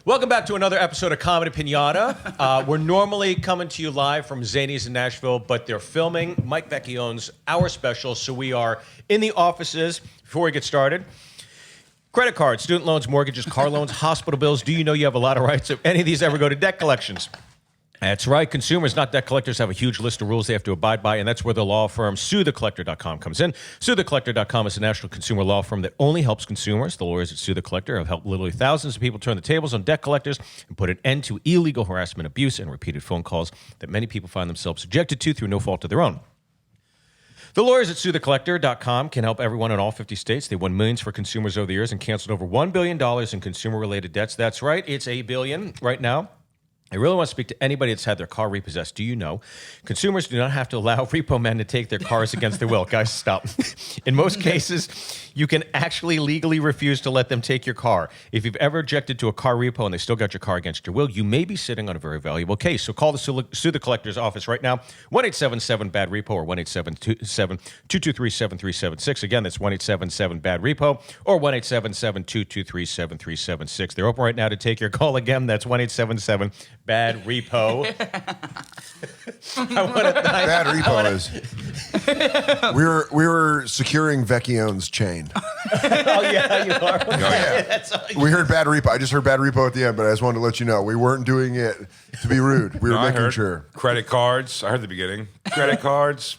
Welcome back to another episode of Comedy Pinata. We're normally coming to you live from Zanies in Nashville, but they're filming Mike Vecchione's Our Special, so we are in the offices. Before we get started, credit cards, student loans, mortgages, car loans, hospital bills. Do you know you have a lot of rights if any of these ever go to debt collections? That's right. Consumers, not debt collectors, have a huge list of rules they have to abide by, and that's where the law firm SueTheCollector.com comes in. SueTheCollector.com is a national consumer law firm that only helps consumers. The lawyers at Sue the Collector have helped literally thousands of people turn the tables on debt collectors and put an end to illegal harassment, abuse, and repeated phone calls that many people find themselves subjected to through no fault of their own. The lawyers at SueTheCollector.com can help everyone in all 50 states. They won millions for consumers over the years and canceled over $1 billion in consumer-related debts. That's right. It's $1 billion right now. I really want to speak to anybody that's had their car repossessed. Do you know? Consumers do not have to allow repo men to take their cars against their will. Guys, stop. In most cases, you can actually legally refuse to let them take your car. If you've ever objected to a car repo and they still got your car against your will, you may be sitting on a very valuable case. So call the Sue the Collector's office right now, 1-877-BAD-REPO or 1-877-223-7376. Again, that's 1-877-BAD-REPO or 1-877-223-7376. They're open right now to take your call again. That's 1-877-BAD repo. Bad repo is. We were securing Vecchione's chain. Oh yeah, you are. Oh, yeah. We heard bad repo. I just heard bad repo at the end, but I just wanted to let you know we weren't doing it to be rude. We were making sure. Credit cards. I heard the beginning. Credit cards.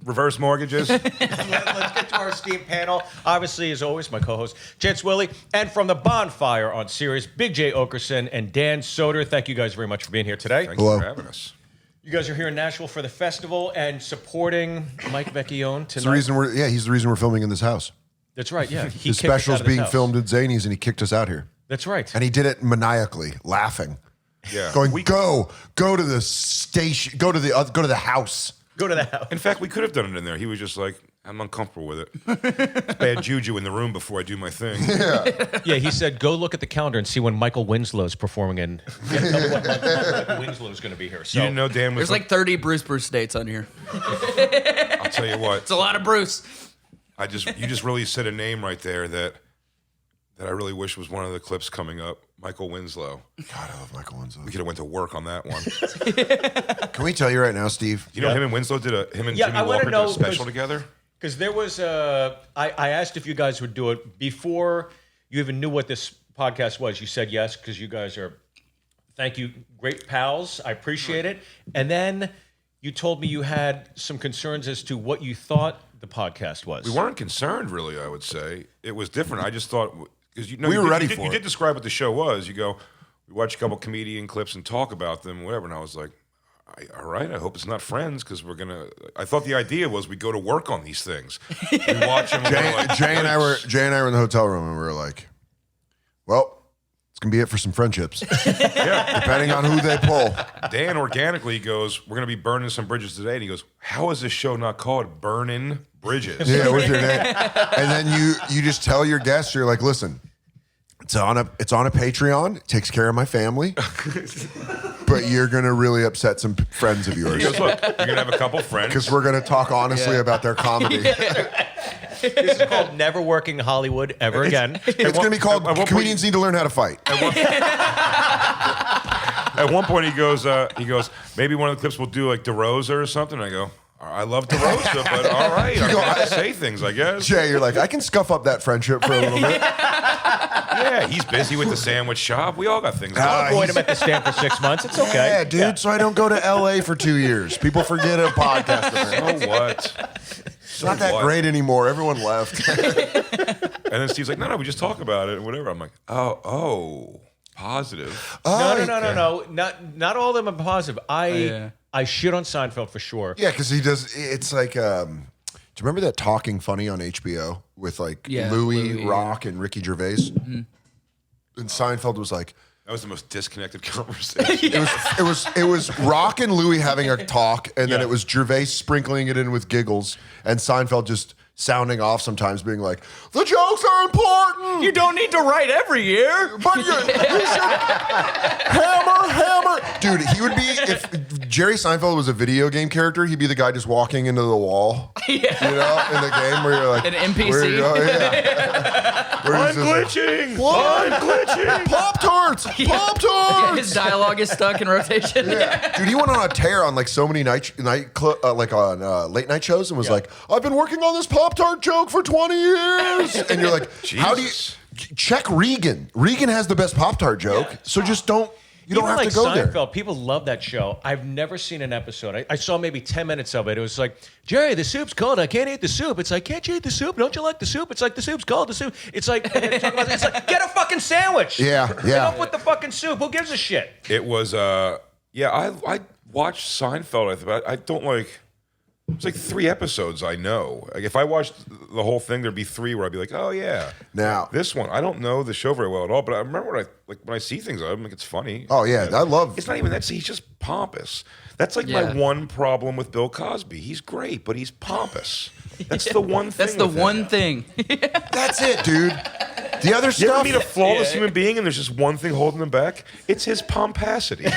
Reverse mortgages. Let's get to our esteemed panel. Obviously, as always, my co-host, Chance Willie, and from the Bonfire on Sirius, Big J. Oakerson and Dan Soder. Thank you guys very much for being here today. Thanks for having us. You guys are here in Nashville for the festival and supporting Mike Vecchione tonight. He's the reason we're filming in this house. That's right, yeah. His special's being filmed at Zanies, and he kicked us out here. That's right. And he did it maniacally, laughing. Yeah. Going, go to the station, go to the house. Go to the house. In fact, we could have done it in there. He was just like, I'm uncomfortable with it. It's bad juju in the room before I do my thing. Yeah, he said, go look at the calendar and see when Michael Winslow's performing in. Michael Winslow's going to be here. So. You didn't know Dan was... There's like 30 Bruce dates on here. I'll tell you what. It's a lot of Bruce. You just really said a name right there that I really wish was one of the clips coming up. Michael Winslow. God, I love Michael Winslow. We could have went to work on that one. Can we tell you right now, Steve? You know, him and Winslow him and Jimmy Walker did a special together? Because there was I asked if you guys would do it before you even knew what this podcast was. You said yes, because you guys are, thank you, great pals. I appreciate it. And then you told me you had some concerns as to what you thought the podcast was. We weren't concerned, really, I would say. It was different. I just thought... Because we were ready for it. You did describe what the show was. You go, we watch a couple comedian clips and talk about them, whatever. And I was like, all right, I hope it's not Friends, because we're gonna. I thought the idea was we go to work on these things. We watch them. Jay and I were in the hotel room, and we were like, well, it's gonna be it for some friendships. Yeah, depending on who they pull. Dan organically goes, we're gonna be burning some bridges today, and he goes, how is this show not called Burnin' Bridges? Yeah, with your name. And then you just tell your guests, you're like, listen, it's on a Patreon. It takes care of my family. But you're gonna really upset some friends of yours. He goes, look, you're gonna have a couple friends. Because we're gonna talk honestly about their comedy. This is called Never Working Hollywood Ever Again. It's gonna be called Comedians Need to Learn How to Fight. At one point he goes, maybe one of the clips we'll do like DeRosa or something. I go, I love DeRosa, but all right, I'm gonna say things, I guess. Jay, you're like, I can scuff up that friendship for a little bit. Yeah, he's busy with the sandwich shop. We all got things. I'll avoid him at the stand for 6 months. It's okay. Yeah, dude. So I don't go to LA for 2 years. People forget a podcast. So what? It's not that great anymore. Everyone left. And then Steve's like, no, we just talk about it and whatever. I'm like, oh, positive. No. Not all of them are positive. I shit on Seinfeld for sure. Yeah, because he does. It's like, do you remember that Talking Funny on HBO with like Louis, Rock, and Ricky Gervais? Mm-hmm. And Seinfeld was like, that was the most disconnected conversation. It was Rock and Louis having a talk, and then it was Gervais sprinkling it in with giggles, and Seinfeld just sounding off sometimes, being like, the jokes are important. You don't need to write every year. But you should hammer. Dude, he would be, if Jerry Seinfeld was a video game character, he'd be the guy just walking into the wall. You know, in the game where you're like An NPC. Where you go, yeah. Where I'm he's just glitching. What? I'm glitching. Pop Tarts! Pop Tarts! His dialogue is stuck in rotation. Dude, he went on a tear on like so many late night shows and was like, I've been working on this Pop Tart joke for 20 years. And you're like, how do you check Regan? Regan has the best Pop Tart joke, so just don't. You don't Even have like to go Seinfeld, there. people love that show. I've never seen an episode. I saw maybe 10 minutes of it. It was like, Jerry, the soup's cold. I can't eat the soup. It's like, can't you eat the soup? Don't you like the soup? It's like, the soup's cold. The soup. It's like, it's like, get a fucking sandwich. Yeah. Get up with the fucking soup. Who gives a shit? It was, I watched Seinfeld. I don't like. It's like 3 episodes I know. Like if I watched the whole thing, there'd be 3 where I'd be like, oh yeah. Now This one, I don't know the show very well at all, but I remember when I see things, I'm like, it's funny. oh yeah, I love. It's not even that. He's just pompous. That's like Yeah. my one problem with Bill Cosby. He's great, but he's pompous. That's the one thing. That's the with him. one thing. That's it, dude. The other You ever stuff. meet a flawless human being and there's just one thing holding him back? It's his pompacity.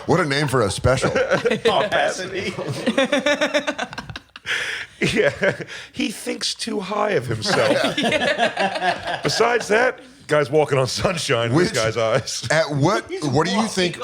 What a name for a special. Opacity. Yeah, he thinks too high of himself. Besides that, guy's walking on sunshine with this guy's eyes. At what do you think?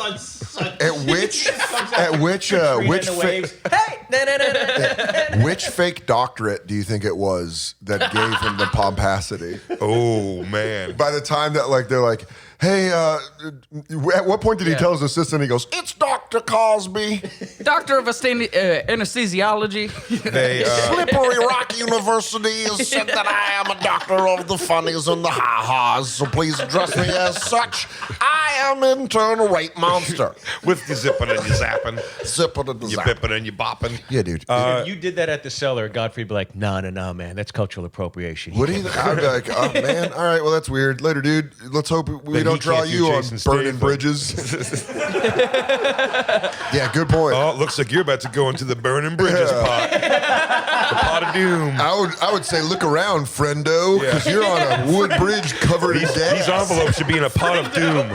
Which fake doctorate do you think it was that gave him the pompacity? Oh man! By the time that like they're like, hey, at what point did he tell his assistant? He goes, it's Dr. Cosby, Doctor of anesthesiology. They Slippery Rock University has said that I am a doctor of the funnies and the ha-has, so please address me as such. I am intern rape monster. with the zipping and you zapping, Zipping and the you zap. bipping and you bopping. Yeah, dude. If you did that at the cellar, Godfrey'd be like, no, man. That's cultural appropriation. What do you? I'd be like, oh man, all right, well that's weird. Later, dude. Let's hope we Then don't he draw can't do you on Jason burning Statham. bridges. Yeah, good point. Oh, it looks like you're about to go into the burning bridges pot. The pot of doom. I would say look around, friendo, because you're on a wood bridge covered in These gas. envelopes should be in a pot of doom.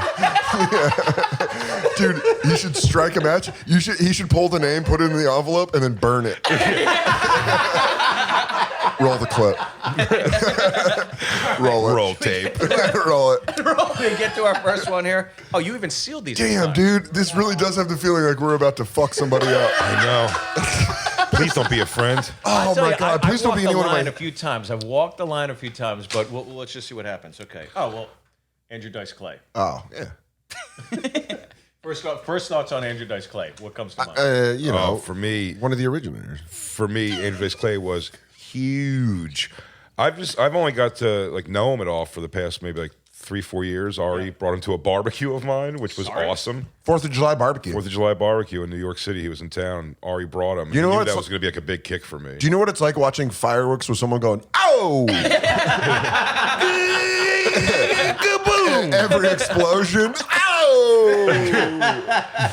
Dude, you should strike a match. He should pull the name, put it in the envelope, and then burn it. Roll the clip. Roll it. Roll tape. Roll it. We get to our first one here. Oh, you even sealed these. Damn, dude, this really does have the feeling like we're about to fuck somebody up. I know. Please don't be a friend. Oh my God! Please don't be anyone of I've walked the line my. a few times. I've walked the line a few times, but let's just see what happens. Okay. Oh well, Andrew Dice Clay. Oh yeah. First thoughts on Andrew Dice Clay. What comes to mind? You know, For me, one of the originators. Andrew Dice Clay was huge. I've only got to like know him at all for the past maybe like 3-4 years. Ari brought him to a barbecue of mine, which was awesome. 4th of July barbecue. 4th of July barbecue in New York City. He was in town. Ari brought him. You know I knew what that it's was going to be like a big kick for me. Do you know what it's like watching fireworks with someone going, "Oh!" Kaboom! Every explosion, "Oh!"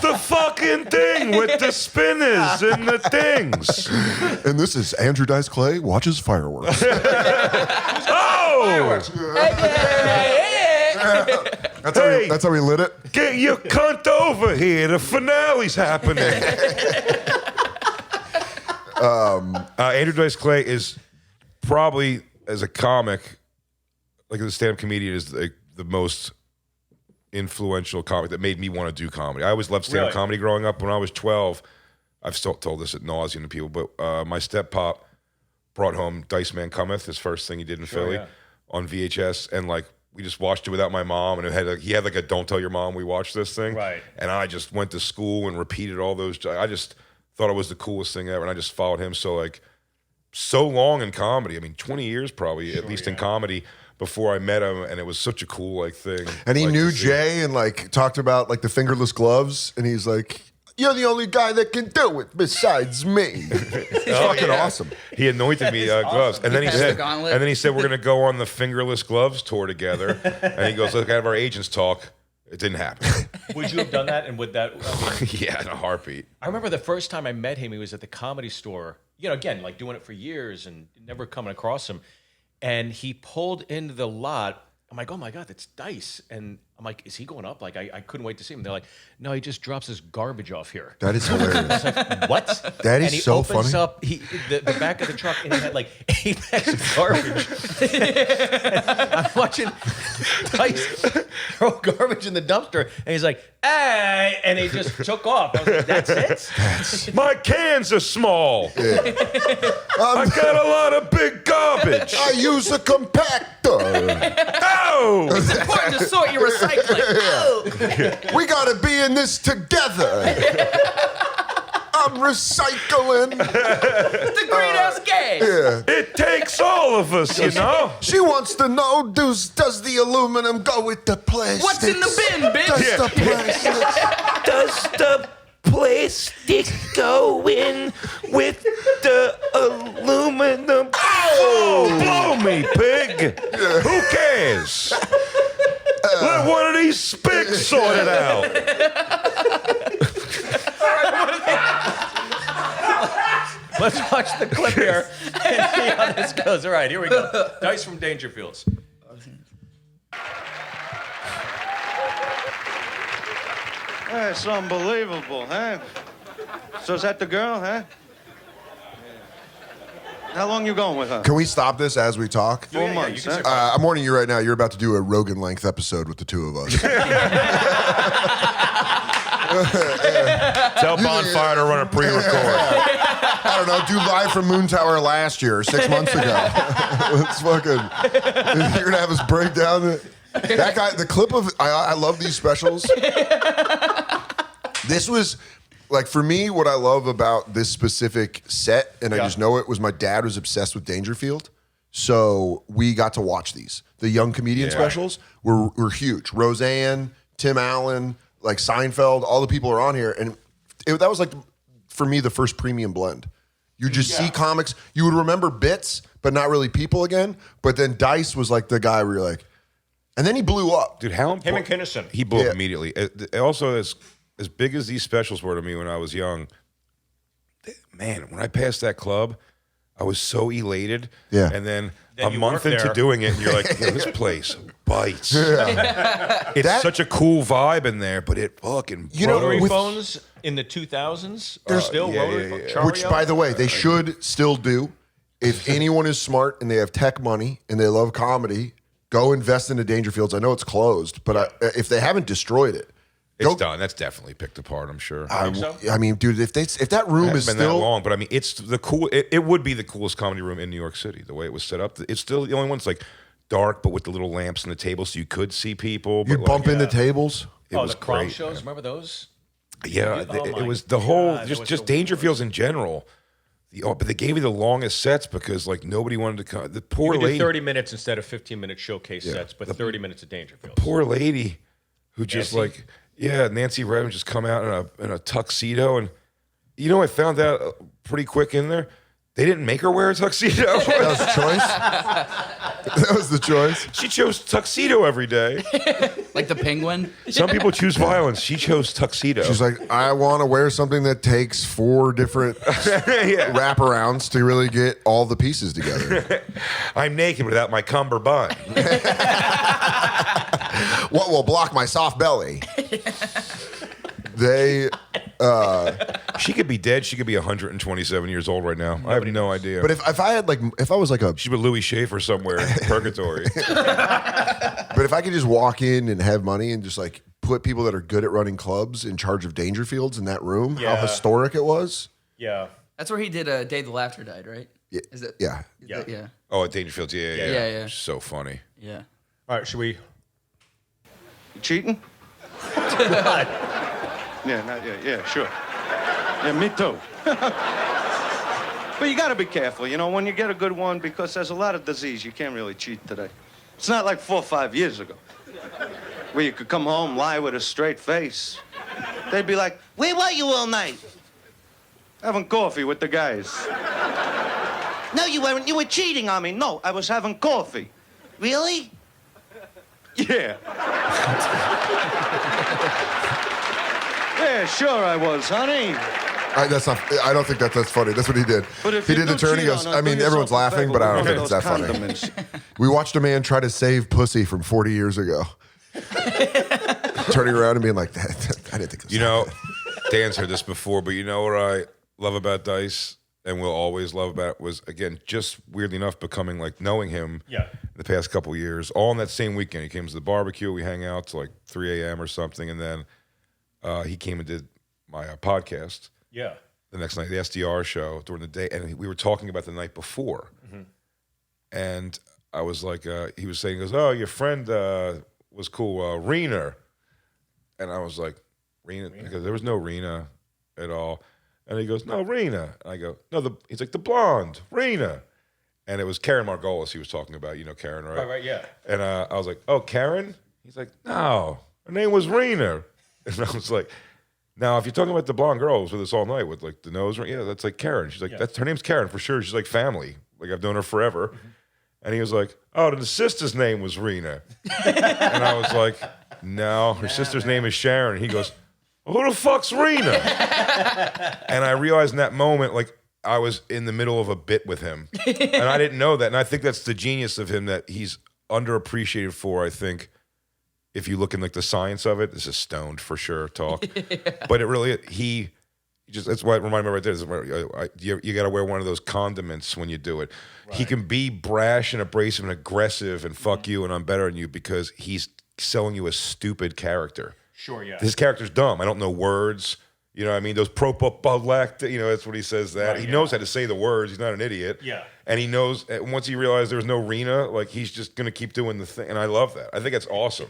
The fucking thing with the spinners and the things. And this is Andrew Dice Clay watches fireworks. Oh! That's how we lit it. Get your cunt over here. The finale's happening. Andrew Dice Clay is probably, as a comic, like as a stand-up comedian, is the most influential comic that made me want to do comedy. I always loved stand-up comedy growing up. When I was 12, I've still told this at nauseum to people, but my step-pop brought home Dice Man Cometh, his first thing he did in Philly, on VHS, and like we just watched it without my mom, and he had like a "Don't Tell Your Mom We Watched This" thing, Right. And I just went to school and repeated all those. I just thought it was the coolest thing ever, and I just followed him so long in comedy. I mean, 20 years probably at least in comedy before I met him, and it was such a cool like thing. And he like, knew to see. Jay and like talked about like the fingerless gloves, and he's like, "You're the only guy that can do it besides me." It's fucking awesome. He anointed me gloves, and then he passed the said, gauntlet. "We're gonna go on the fingerless gloves tour together." And he goes, "Let's have our agents talk." It didn't happen. Would you have done that? And would that? I mean, Yeah, in a heartbeat. I remember the first time I met him. He was at the Comedy Store. You know, again, like doing it for years and never coming across him. And he pulled into the lot. I'm like, oh my God, that's Dice. And I'm like, is he going up? Like, I couldn't wait to see him. They're like, no, he just drops his garbage off here. That is hilarious. What? That is and he so opens funny. up the back of the truck, and he had like 8 bags of garbage. I'm watching Dice throw garbage in the dumpster, and he's like, hey, and he just took off. I was like, that's it? My cans are small. I got a lot of big garbage. I use a compactor. Oh! It's important to sort your recycling. Oh. We gotta be in this together. I'm recycling. The greenhouse gas. Yeah. It takes all of us, you know? She wants to know, does the aluminum go with the plastic? What's in the bin, bitch? Does Yeah. the plastics? Does the plastic go in with the aluminum? Oh, blow me, pig. Who cares? Let one of these spigs sort it out. Let's watch the clip here and see how this goes. All right, here we go. Dice from Dangerfields. That's unbelievable, huh? So is that the girl, huh? How long you going with her? Can we stop this as we talk? 4 months, you can huh? I'm warning you right now, you're about to do a Rogan-length episode with the two of us. Tell Bonfire to run a pre-record. I don't know, do live from Moon Tower last year, 6 months ago. Let's fucking, you're gonna have us break down that guy, the clip of, I love these specials. This was, like, for me, what I love about this specific set, and I just know it, was my dad was obsessed with Dangerfield. So we got to watch these. The young comedian specials were huge. Roseanne, Tim Allen, like Seinfeld, all the people are on here. And that was like, for me, the first premium blend. You just see comics, you would remember bits, but not really people again. But then Dice was like the guy where you're like, and then he blew up. Dude, how Him and Kinnison. He blew up immediately. Also, as big as these specials were to me when I was young, man, when I passed that club, I was so elated. Yeah. And then Then a you month work into there. doing it, and you're like, yo, this place bites. It's such a cool vibe in there, but it fucking You know, Rotary with- phones in the 2000s are still rotary phones. Which, by the way, they should still do. If anyone is smart and they have tech money and they love comedy, go invest into Dangerfields. I know it's closed, but if they haven't destroyed it, It's done. That's definitely picked apart, I'm sure. I mean, dude, if that room It is hasn't been still that long, but I mean, it's the cool. It would be the coolest comedy room in New York City. The way it was set up, it's still the only one that's like dark, but with the little lamps on the table, so you could see people. you but bump like, into tables. It Oh, was the prom great. shows, remember those? Yeah, Oh it my was the whole God, it was just the Dangerfields in general. But they gave you the longest sets because like nobody wanted to come. The poor We do lady, 30 minutes instead of 15-minute showcase sets, but 30 minutes of Dangerfield. poor lady, who just Nancy? Nancy Redmond just come out in a tuxedo, and you know I found out pretty quick in there. They didn't make her wear a tuxedo. That was the choice. That was the choice. She chose tuxedo every day. Like the penguin. Some people choose violence. She chose tuxedo. She's like, I want to wear something that takes 4 different wraparounds to really get all the pieces together. I'm naked without my cummerbund. What will block my soft belly? She could be dead. She could be 127 years old right now. I have no idea. But if I had if I was like a, she's with Louis Schaefer somewhere in purgatory. but if I could just walk in and have money and just like put people that are good at running clubs in charge of Dangerfields in that room, how Yeah. historic it was. Yeah. That's where he did Day the Laughter Died, right? Yeah. Is it? Yeah. Yeah. Yeah. Oh, at Dangerfields. Yeah. Yeah. So funny. Yeah. All right, should we? You cheating? Yeah, not yet. Yeah, sure. Yeah, me too. But you got to be careful, you know, when you get a good one, because there's a lot of disease. You can't really cheat today. It's not like 4 or 5 years ago, where you could come home, lie with a straight face. They'd be like, "Where were you all night?" Having coffee with the guys. No, you weren't. You were cheating on me. No, I was having coffee. Really? Yeah. Yeah, sure I was, honey. That's not. I don't think that's funny. That's what he did. But if He you did the do turn. He cheat goes. on her, I do mean, yourself everyone's a laughing, favor but I don't with think one it's of that those funny. condiments. We watched a man try to save pussy from 40 years ago. turning around and being like, I didn't think this You know, Dan's heard this before, but you know what I love about Dice and will always love about it was, again, just weirdly enough, becoming like knowing him the past couple of years. All in that same weekend. He came to the barbecue. We hang out till like 3 a.m. or something. And then he came and did my podcast. Yeah. The next night, the SDR show during the day. And we were talking about the night before. And I was like, he was saying, he goes, oh, your friend was cool, Rena. And I was like, Rena? Because there was no Rena at all. And he goes, no, Rena. And I go, no, he's like, the blonde, Rena. And it was Karen Margolis he was talking about. You know Karen, right? Right, yeah. And I was like, oh, Karen? He's like, no, her name was Rena. And I was like, now, if you're talking about the blonde girl who was with us all night with like the nose ring, yeah, that's like Karen. She's like, that's her name's Karen for sure. She's like family. Like I've known her forever. And he was like, oh, the sister's name was Rena. And I was like, no, her sister's name is Sharon. He goes, who the fuck's Rena? And I realized in that moment, like, I was in the middle of a bit with him. And I didn't know that. And I think that's the genius of him that he's underappreciated for, I think, if you look in, like, the science of it. This is stoned, for sure, talk. But it really, that's what it reminded me right there. You got to wear one of those condiments when you do it. Right. He can be brash and abrasive and aggressive and fuck you and I'm better than you because he's selling you a stupid character. Sure, yeah. His character's dumb. I don't know words. You know what I mean? Those propopalect, you know, that's what he says that. Right, he knows how to say the words. He's not an idiot. Yeah. And he knows, once he realized there was no Rena, like, he's just going to keep doing the thing. And I love that. I think that's awesome.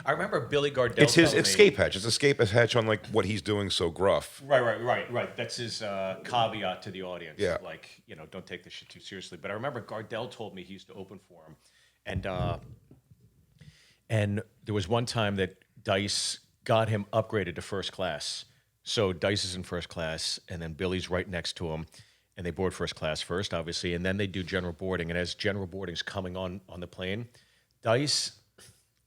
I remember Billy Gardell. It's his escape hatch. It's escape hatch on, like, what he's doing so gruff. Right. That's his caveat to the audience. Yeah. Like, you know, don't take this shit too seriously. But I remember Gardell told me he used to open for him. And there was one time that Dice got him upgraded to first class. So Dice is in first class, and then Billy's right next to him, and they board first class first, obviously, and then they do general boarding. And as general boarding's coming on the plane, Dice,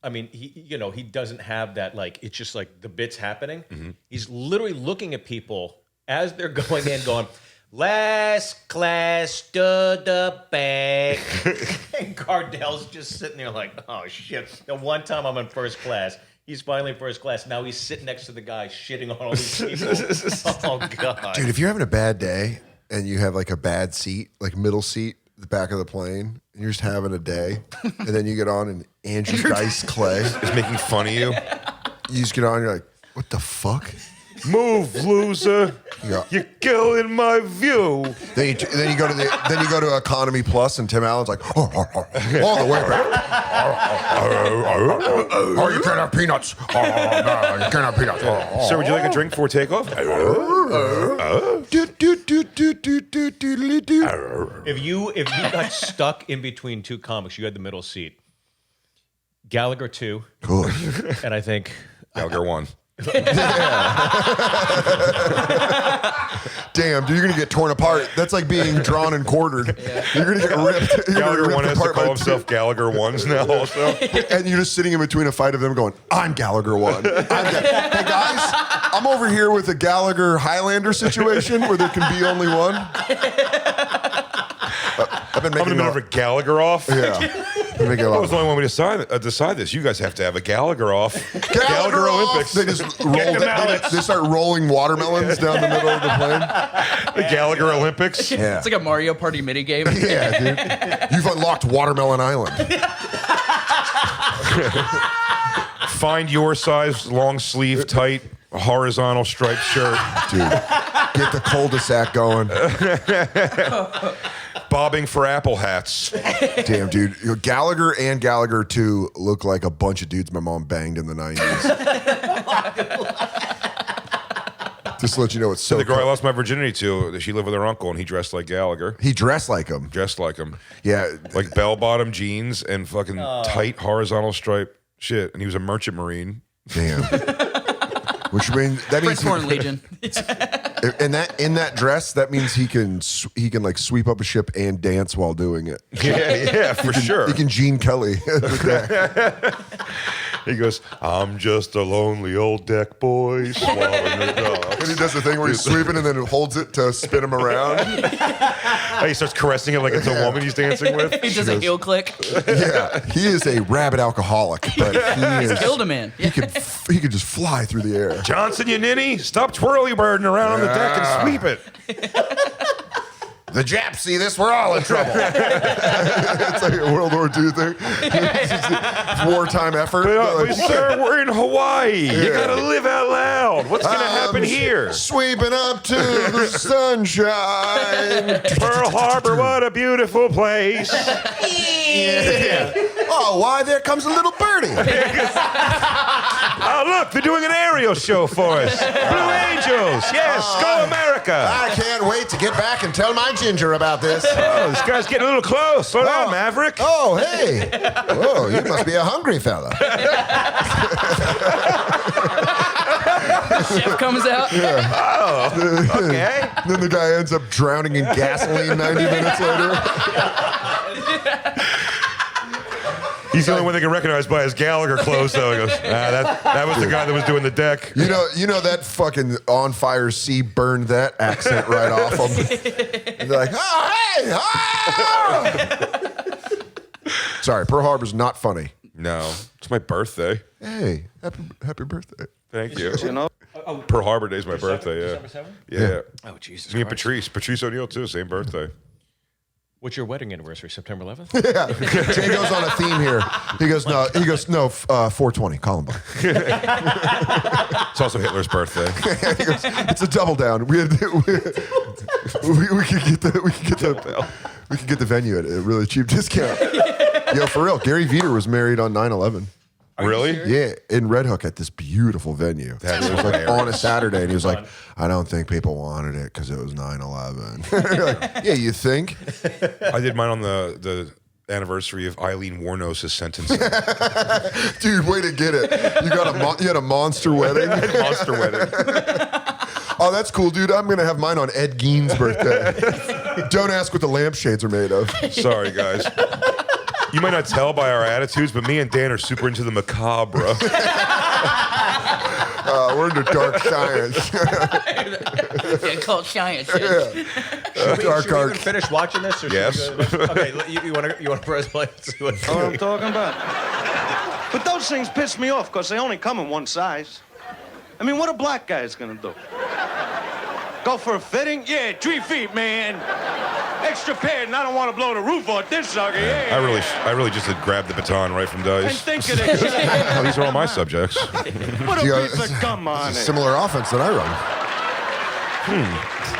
I mean, he doesn't have that, like, it's just like the bit's happening. Mm-hmm. He's literally looking at people as they're going in, going, last class to the back. And Gardell's just sitting there like, oh, shit. The one time I'm in first class, he's finally in first class. Now he's sitting next to the guy shitting on all these people. Oh, God. Dude, if you're having a bad day and you have like a bad seat, like middle seat, the back of the plane, and you're just having a day, and then you get on and Andrew Dice Clay is making fun of you. You just get on and you're like, what the fuck? Move, loser! Yeah. You're killing my view. Then you go to Economy Plus, and Tim Allen's like, all the way back. Oh, you can't have peanuts. Oh, no, you can't have peanuts. Sir, would you like a drink before takeoff? If you got stuck in between two comics, you had the middle seat. Gallagher 2. Good. And I think Gallagher 1. Damn, dude, you're gonna get torn apart. That's like being drawn and quartered. Yeah. You're gonna get ripped. Gallagher 1 has to call himself Gallagher 1s now also. And you're just sitting in between a fight of them going, I'm Gallagher 1. Hey guys, I'm over here with a Gallagher Highlander situation where there can be only one. I've been making a Gallagher off. Yeah. I was the only one to decide this. You guys have to have a Gallagher off. Gallagher Olympics. They just they start rolling watermelons down the middle of the plane. The Gallagher Olympics. Yeah. It's like a Mario Party minigame. Yeah, dude. You've unlocked Watermelon Island. Find your size, long sleeve, tight, horizontal striped shirt. Dude, get the cul-de-sac going. Bobbing for apple hats. Damn, dude. Gallagher and Gallagher 2 look like a bunch of dudes my mom banged in the 90s. Just to let you know, it's so the girl I lost my virginity to, she lived with her uncle, and he dressed like Gallagher. He dressed like him. Dressed like him. Yeah. Like bell-bottom jeans and fucking tight horizontal stripe shit. And he was a merchant marine. Damn. Which means that means Foreign Legion. in that dress, that means he can like sweep up a ship and dance while doing it. Yeah, for sure. He can Gene Kelly. He goes, I'm just a lonely old deck boy swallowing the dog. And he does the thing where he's sweeping and then holds it to spin him around. He starts caressing it like it's a woman he's dancing with. He does a heel click. Yeah, he is a rabid alcoholic, but he is Killed a man. He could just fly through the air. Johnson, you ninny, stop twirly birding around on the deck and sweep it. The Japs see this, we're all in trouble. It's like a World War II thing. It's wartime effort. But, sir, we're in Hawaii. You gotta live out loud. What's gonna happen here? Sweeping up to the sunshine. Pearl Harbor, what a beautiful place. Yeah. Oh, why, there comes a little birdie. Oh, look, they're doing an aerial show for us. Blue Angels. Yes, go America. I can't wait to get back and tell my ginger about this. Oh, this guy's getting a little close. Slow down, Maverick. Oh, hey. Oh, you must be a hungry fella. Chef comes out. Oh, okay. Then the guy ends up drowning in gasoline 90 minutes later. He's the only one they can recognize by his Gallagher clothes, though. He goes, that was the guy that was doing the deck. You know that fucking on fire sea burned that accent right off him. They're like, oh, hey, oh! Sorry, Pearl Harbor's not funny. No, it's my birthday. Hey, happy birthday. Thank you. You know? Pearl Harbor Day's my birthday, yeah. December 7th? Yeah. Oh, Jesus Me and Christ. Patrice O'Neill, too, same birthday. What's your wedding anniversary? September 11th? Yeah, Jay goes on a theme here. He goes, no, 420, Columbine. It's also Hitler's birthday. He goes, it's a double down. We could get the venue at a really cheap discount. Yo, for real, Gary Veter was married on 9/11. Really? Yeah, in Red Hook at this beautiful venue. That's It was like hilarious. on a Saturday, and he was like, I don't think people wanted it because it was 9/11. You're like, yeah, you think? I did mine on the anniversary of Eileen Warnos' sentencing. Dude, way to get it. You had a monster wedding? Monster wedding. Oh, that's cool, dude. I'm going to have mine on Ed Gein's birthday. Don't ask what the lampshades are made of. Sorry, guys. You might not tell by our attitudes, but me and Dan are super into the macabre. We're into dark science. Yeah, called science. Dark Should we art. even finish watching this? Or should Yes. we go- okay, you want to press play? Let's see what- Know what I'm talking about? But those things piss me off because they only come in one size. I mean, what a black guy's gonna do? Go for a fitting? Yeah, 3 feet, man. Extra pair, and I don't want to blow the roof off this sucker. Yeah. I really just had grabbed the baton right from And Dice. think of this. Oh, these are all my subjects. What a You know, piece of gum on it. Similar offense that I run.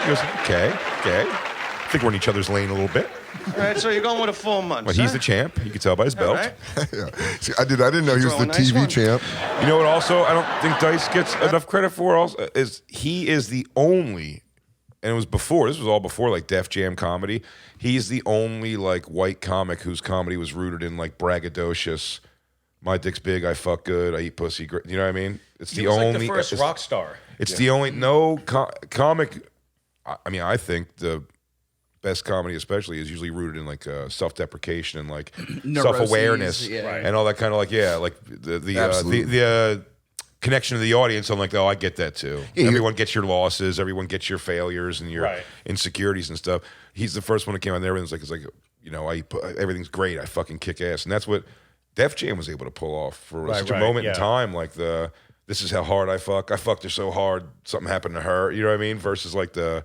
He goes, okay. I think we're in each other's lane a little bit. All right, so you're going with a 4 months. But he's the champ. You can tell by his All belt. right. Yeah. See, I didn't know he was Throw the a nice TV one. champ. You know what? Also, I don't think Dice gets enough credit for. Also, is he is the only, and it was before. This was all before like Def Jam comedy. He's the only like white comic whose comedy was rooted in like braggadocious. My dick's big. I fuck good. I eat pussy. You know what I mean? It's He the was only. like the first it's- rock star. It's the only comic. I mean, I think the best comedy, especially, is usually rooted in like self-deprecation and like Neuroses, self-awareness yeah. Right. and all that kind of like like the Absolutely. connection to the audience. I'm like, oh, I get that too. Yeah, Everyone gets your losses. Everyone gets your failures and your Right. insecurities and stuff. He's the first one that came out there and it's like you know, everything's great. I fucking kick ass, and that's what Def Jam was able to pull off for such a moment in time. Like this is how hard I fuck. I fucked her so hard, something happened to her. You know what I mean? Versus like the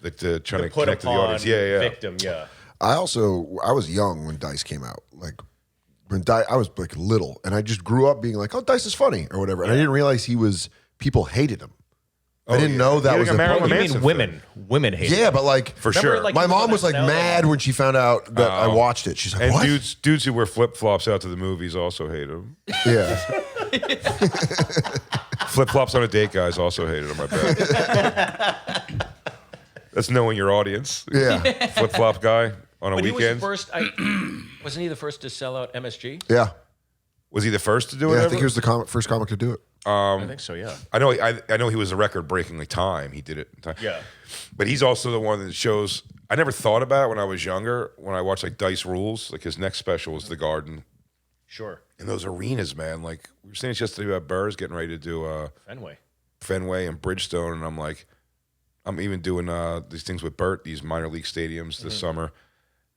trying to Put connect to the upon audience. Yeah. victim, yeah. I was young when Dice came out. Like when I was like little, and I just grew up being like, "Oh, Dice is funny" or whatever. And I didn't realize people hated him. I didn't know that Yeah, was like a the Marilyn You Manson mean women? Women hate Yeah, it. but like For Remember, sure. like, my he was mom on was like SNL, mad when she found out that I watched it. She's like, and "What?" dudes who wear flip flops out to the movies also hate him. Yeah, Flip flops on a date, guys, also hated him. I bet. That's knowing your audience. yeah, Flip flop guy on a But he was weekend. the first. Wasn't he the first to sell out MSG? yeah. Was he the first to do it? Yeah, I ever? think he was the first comic to do it. I think so. Yeah. I know he was a record-breaking time. He did it in time. Yeah. But he's also the one that shows. I never thought about it when I was younger. When I watched like Dice Rules, like his next special was The Garden. Sure. And those arenas, man. Like we were saying yesterday about Burr's getting ready to do Fenway and Bridgestone, and I'm like, I'm even doing these things with Burt, these minor league stadiums this summer,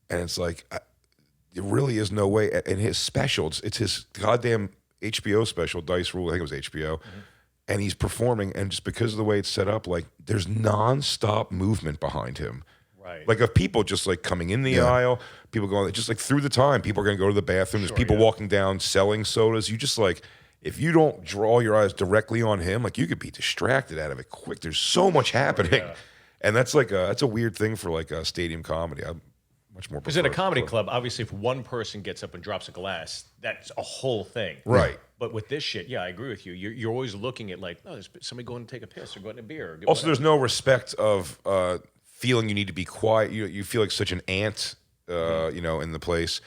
and it's like, there really is no way. And his specials, it's his goddamn HBO special, Dice Rule. I think it was HBO. And he's performing, and just because of the way it's set up, like there's nonstop movement behind him. Right. Like of people just like coming in the aisle, people going just like through the time, people are going to go to the bathroom. There's people walking down selling sodas. You just like, if you don't draw your eyes directly on him, like you could be distracted out of it quick. There's so much happening, and that's like that's a weird thing for like a stadium comedy. I'm much more because in a comedy club, obviously, if one person gets up and drops a glass, that's a whole thing. Right. But with this shit, yeah, I agree with you. You're always looking at like, oh, there's somebody going to take a piss or going to beer. Or Also, there's no respect of feeling you need to be quiet. You feel like such an ant, you know, in the place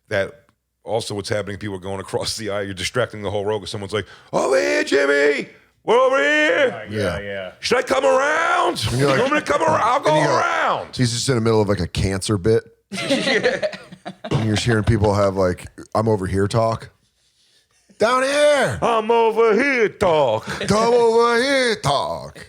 that. Also, what's happening? People are going across the aisle. You're distracting the whole row because someone's like, "Over here, Jimmy. We're over here. Yeah. Should I come around? you're like- I'm gonna come around. I'll go around." He's just in the middle of like a cancer bit. And you're hearing people have like, I'm over here talk. Down here. I'm over here, talk. Come over here talk.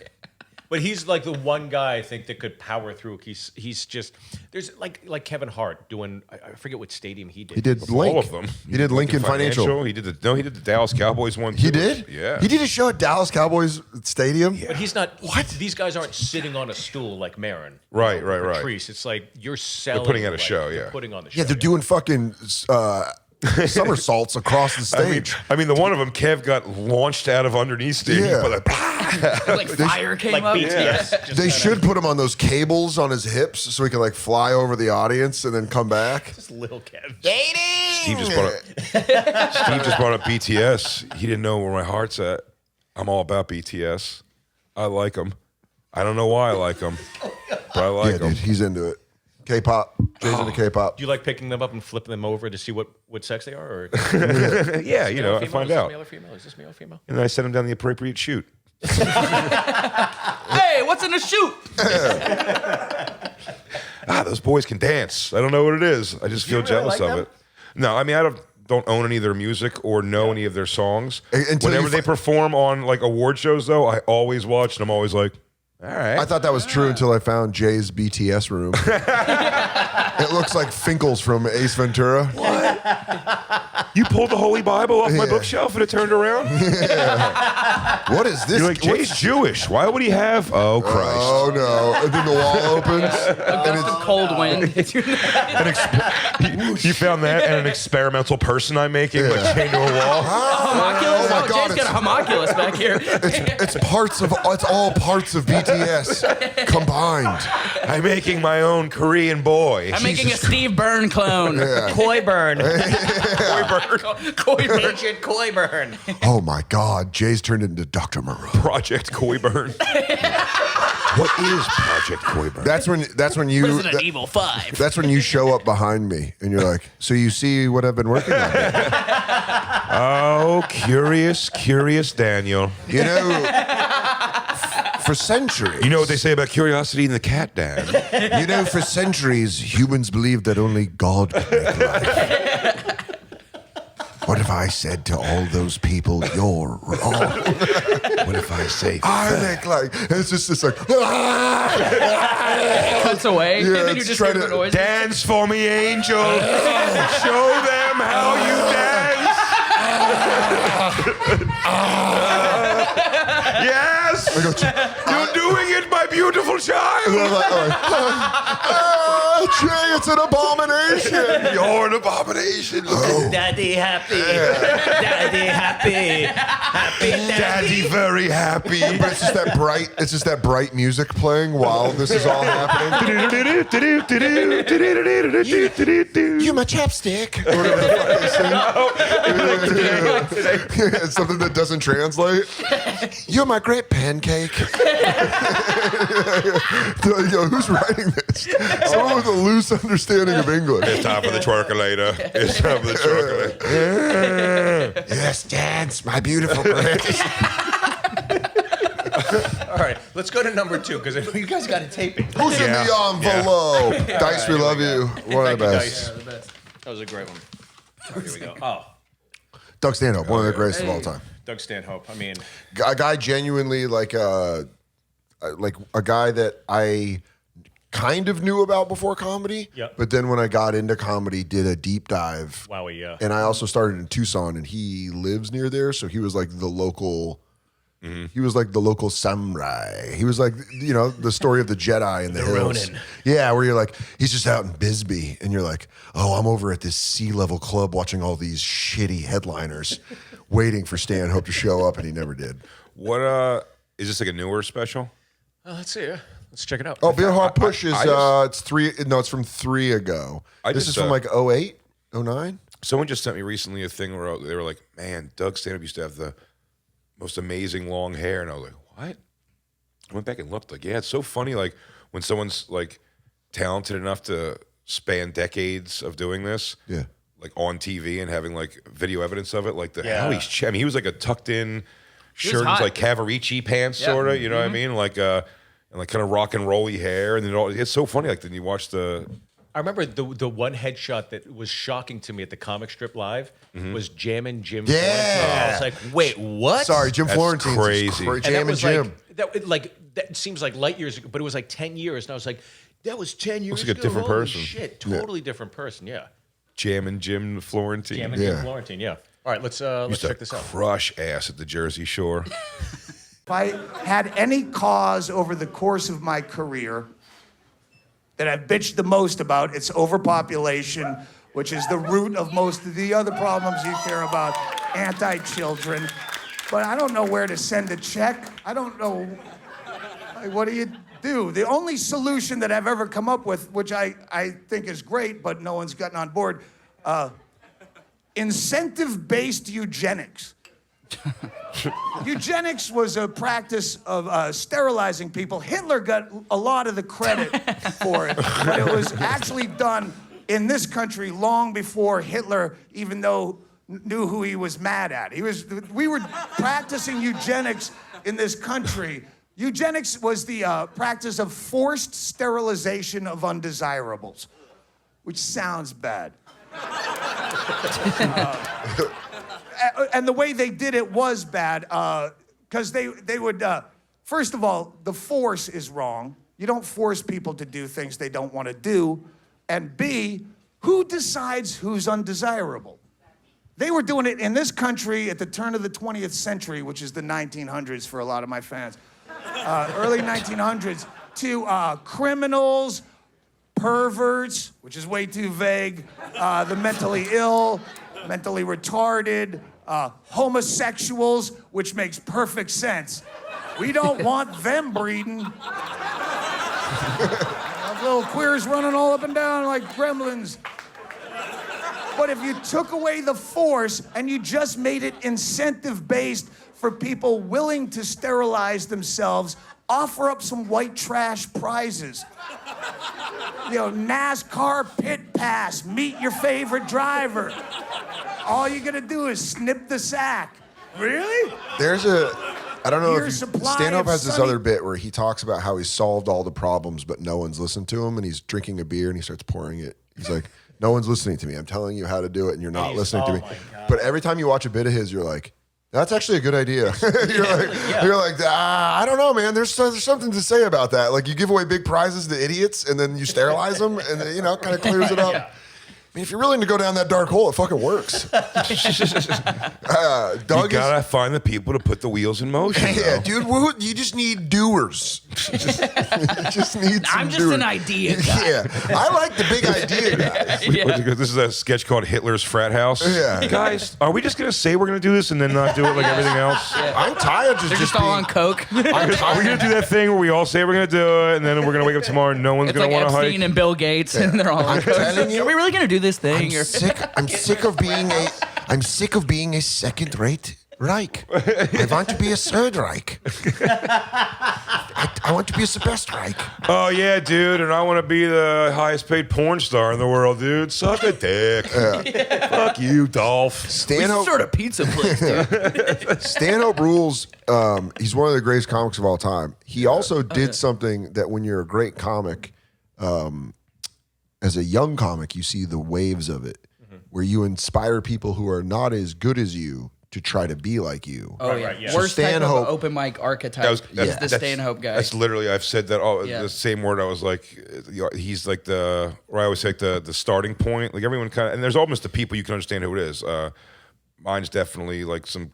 But he's like the one guy I think that could power through. He's just there's like Kevin Hart doing I forget what stadium he did. He did All Link. of them. He did Lincoln Financial. He did the Dallas Cowboys one. He too. did? Yeah. He did a show at Dallas Cowboys Stadium? But he's not. What? These guys aren't sitting on a stool like Marin. Right. Patrice. It's like you're selling. putting on a like, show, they're yeah. Putting on the show. Yeah, they're doing fucking somersaults across the stage. I mean, the one of them, Kev, got launched out of underneath stage. Yeah. But Like fire came like up. BTS. Just They kinda- should put him on those cables on his hips so he can like fly over the audience and then come back. Just little Kev. Steve just brought up BTS. He didn't know where my heart's at. I'm all about BTS. I like them. I don't know why I like them, but I like Yeah, them. dude, he's into it. K-pop. Jay's into K-pop. Do you like picking them up and flipping them over to see what sex they are? Or Yeah, you know, I female? find Is this out. male or female? Is this male or female? And then I sent him down the appropriate chute. Hey, what's in the chute? Those boys can dance. I don't know what it is. I just feel really jealous like of them? it. No, I mean, I don't own any of their music or know any of their songs. Until Whenever you they perform on like award shows, though, I always watch and I'm always like, all right. I thought that was true until I found Jay's BTS room. It looks like Finkel's from Ace Ventura. You pulled the Holy Bible off my Yeah. bookshelf and it turned around? What is this? You're like, Jay's Jewish. Why would he have? Oh, Christ. Oh no! And then the wall opens. Some cold wind hits you in the You found that and an experimental person I'm making, like chained to a wall? homunculus. Oh my Oh, God, Jay's got a homunculus back here. It's all parts of BTS combined. I'm making my own Korean boy. I'm making a Steve Byrne clone. Coyburn. Coy Byrne. Agent Coyburn. Oh my God! Jay's turned into Dr. Moreau. Project Coyburn. What is Project Coyburn? That's when you. Resident Evil 5. That's when you show up behind me and you're like, so you see what I've been working on? Oh, curious Daniel. You know, for centuries. You know what they say about curiosity in the cat, Dan? You know, for centuries, humans believed that only God could make life. What if I said to all those people, you're wrong? What if I say I make like, and it's just this like, Cuts away. Yeah, and then you it's just trying hear the to- noise. dance for me, angel? Show them how you dance. Yes, you're doing it, my beautiful child. Jay, it's an abomination. You're an abomination. Oh. Daddy happy. Daddy happy. Happy Daddy very happy. But it's just that bright music playing while this is all happening. You my chapstick. Or whatever the fuck they sing. It's something that doesn't translate. You're my great pen. pancake? Yo, who's writing this? Someone with a loose understanding of English. It's time for the twerkulator. It's time for the twerkulator. Yes, dance, my beautiful Grace. All right, let's go to number 2 because you guys got to tape it. Who's in the envelope? Dice, we love you. One of the best. That was a great one. Oh, here we go. Oh, Doug Stanhope, one of the greatest of all time. Doug Stanhope. I mean, A guy genuinely like a guy that I kind of knew about before comedy. Yep. But then when I got into comedy, did a deep dive. wowie, yeah. And I also started in Tucson, and he lives near there, so he was like the local. He was like the local samurai. He was like, you know, the story of the Jedi in the hills. Ronin. Yeah, where you're like, he's just out in Bisbee, and you're like, oh, I'm over at this sea-level club watching all these shitty headliners, waiting for Stanhope to show up, and he never did. What is this like a newer special? Let's see. Let's check it out. Oh, Beer Hard Push is just- it's 3. No, it's from 3 ago. This just, is from like 08, 09. Someone just sent me recently a thing where they were like, man, Doug Stanhope used to have the most amazing long hair. And I was like, what? I went back and looked. Like, yeah, it's so funny. Like, when someone's like talented enough to span decades of doing this, Yeah. like on TV and having like video evidence of it, like Yeah. how he's, I mean, he was like a tucked in shirt, and hot. like Cavarici pants, Yeah. sort of, you know what I mean? Like, and like kind of rock and rolly hair. And then it's so funny. Like, then you watch I remember the one headshot that was shocking to me at the comic strip live was Jammin' Jim. Yeah. Florentine. I was like, wait, what? Sorry, Jim That's Florentine's crazy. And that Jam and was Jim. that seems like light years ago, but it was like 10 years. And I was like, that was 10 years like a ago. different Holy person. Shit, totally different person. Yeah. Jam and Jim Florentine. Jammin' Jim Florentine. Yeah. All right, let's Used to check this out. crush ass at the Jersey Shore. If I had any cause over the course of my career that I've bitched the most about, it's overpopulation, which is the root of most of the other problems you care about, anti-children. But I don't know where to send a check. I don't know, like, what do you do? The only solution that I've ever come up with, which I think is great, but no one's gotten on board, incentive-based eugenics. Eugenics was a practice of sterilizing people. Hitler got a lot of the credit for it, but it was actually done in this country long before Hitler even knew who he was mad at. We were practicing eugenics in this country. Eugenics was the practice of forced sterilization of undesirables, which sounds bad. And the way they did it was bad, because they would, first of all, the force is wrong. You don't force people to do things they don't want to do. And B, who decides who's undesirable? They were doing it in this country at the turn of the 20th century, which is the 1900s for a lot of my fans. Early 1900s, to criminals, perverts, which is way too vague, the mentally ill, mentally retarded, homosexuals, which makes perfect sense. We don't want them breeding. Little queers running all up and down like gremlins. But if you took away the force and you just made it incentive-based for people willing to sterilize themselves, offer up some white trash prizes. You know, NASCAR pit pass, meet your favorite driver. All you gotta do is snip the sack. Really? I don't know Year if supply Stanhope of has this Sunny- other bit where he talks about how he's solved all the problems, but no one's listened to him, and he's drinking a beer and he starts pouring it. He's like, no one's listening to me. I'm telling you how to do it, and you're not listening to me. my God. But every time you watch a bit of his, you're like, that's actually a good idea. You're like, I don't know, man. There's something to say about that. Like, you give away big prizes to idiots, and then you sterilize them, and then, kind of clears it up. I mean, if you're willing to go down that dark hole, it fucking works. Doug You gotta find the people to put the wheels in motion. yeah, though. dude, you just need doers. You just need some I'm just doers. an idea guy. Yeah, I like the big idea guys. This is a sketch called Hitler's Frat House. Yeah. Guys, are we just gonna say we're gonna do this and then not do it like everything else? I'm tired of They're just being, all on coke. Are we gonna do that thing where we all say we're gonna do it and then we're gonna wake up tomorrow and no one's It's gonna like want to Epstein hike? and Bill Gates, and they're all on I'm coke. telling you, Are we really gonna do this thing? I'm sick of being a second-rate Reich. I want to be a third Reich. I want to be a best Reich. Oh yeah, dude, and I want to be the highest paid porn star in the world, dude. Suck a dick. Fuck you, Dolph. We Stanhope, start a pizza place, dude. Stanhope rules. He's one of the greatest comics of all time. He also did something that when you're a great comic, as a young comic, you see the waves of it, where you inspire people who are not as good as you to try to be like you. Oh, yeah. right, yeah. Worst type of Stanhope- open mic archetype is That's- the Stanhope guy. That's literally, I've said that all Yeah. the same word. I was like, he's like or I always say like the starting point. Like everyone kind of, and there's almost the people you can understand who it is. Mine's definitely like some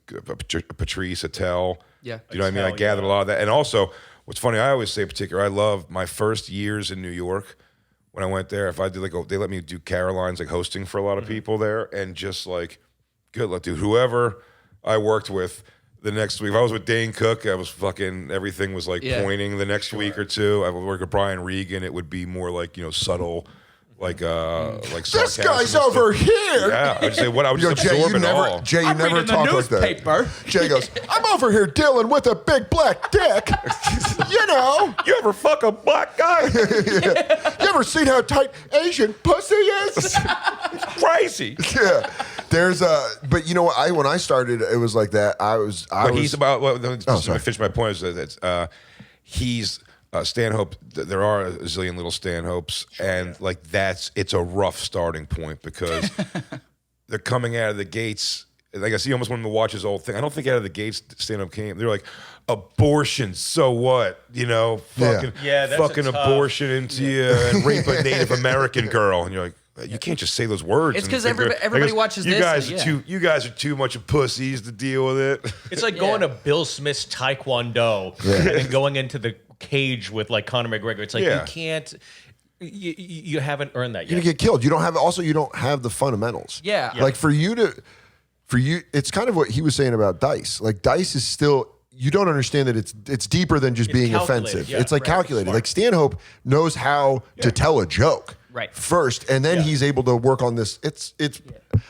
Patrice Attell. Yeah. Do you know what I mean? I Attell, gathered a lot of that. And also, what's funny, I always say in particular, I love my first years in New York. When I went there, if I did they let me do Caroline's like hosting for a lot of people there, and just like, good luck, dude. Whoever I worked with the next week, if I was with Dane Cook, I was fucking, everything was like pointing the next week or two. I would work with Brian Regan, it would be more like, subtle, like This sarcasm guy's and over stuff. here. Yeah, I would say what I would Yo, just Jay, absorb you it never, all. Jay, you I'm never reading the talk like newspaper. that. Jay goes, I'm over here dealing with a big black dick. You know. You ever fuck a black guy? You ever seen how tight Asian pussy is? Crazy. Yeah. There's but you know what? When I started, it was like that. I was. He's about. sorry. I finish my point. Is that he's Stanhope. There are a zillion little Stanhopes, and like it's a rough starting point because they're coming out of the gates. Like I see, almost wanting to watch his old thing. I don't think out of the gates Stanhope came. They're like, abortion. So what? Fucking Yeah, that's fucking a tough- abortion into you and rape a Native American girl, and you're like. You can't just say those words. It's and 'cause think they're- everybody I guess watches you this Guys and- are too. You guys are too much of pussies to deal with it. It's like going to Bill Smith's Taekwondo and then going into the cage with like Conor McGregor. It's like you can't. You haven't earned that You're yet. gonna get killed. You don't have the fundamentals. Yeah. Like for you, it's kind of what he was saying about Dice. Like Dice is still. You don't understand that it's deeper than just It's being calculated, offensive. yeah. It's like Right. calculated. Smart. Like Stanhope knows how to tell a joke Right. first, and then he's able to work on this. It's.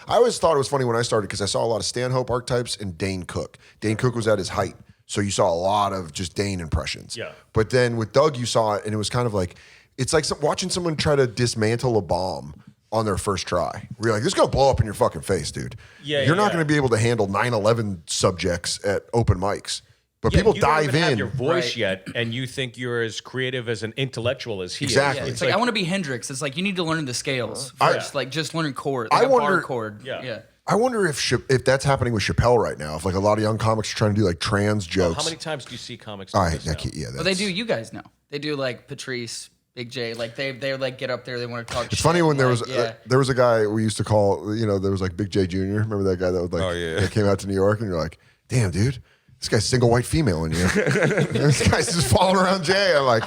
I always thought it was funny when I started because I saw a lot of Stanhope archetypes and Dane Cook. Dane Cook was at his height, so you saw a lot of just Dane impressions. Yeah. But then with Doug, you saw it, and it was kind of like it's like watching someone try to dismantle a bomb on their first try. Where you're like, this is gonna blow up in your fucking face, dude. You're not gonna be able to handle 9/11 subjects at open mics. But people you don't dive even have in. your voice Right. yet, and you think you're as creative as an intellectual as he Exactly. is. It's like I want to be Hendrix. It's like you need to learn the scales I- first. Like just learn chord. I Like a bar wonder- chord. Yeah. I wonder if that's happening with Chappelle right now. If like a lot of young comics are trying to do like trans jokes. How many times do you see comics? do All right, this now? But they do you guys know. They do like Patrice, Big J. Like they like get up there. They want to talk. It's funny when there was yeah. there was a guy we used to call. There was like Big J Jr. Remember that guy that would like Oh, yeah. that came out to New York and you're like, damn dude, this guy's single white female in here. This guy's just following around Jay. I'm like,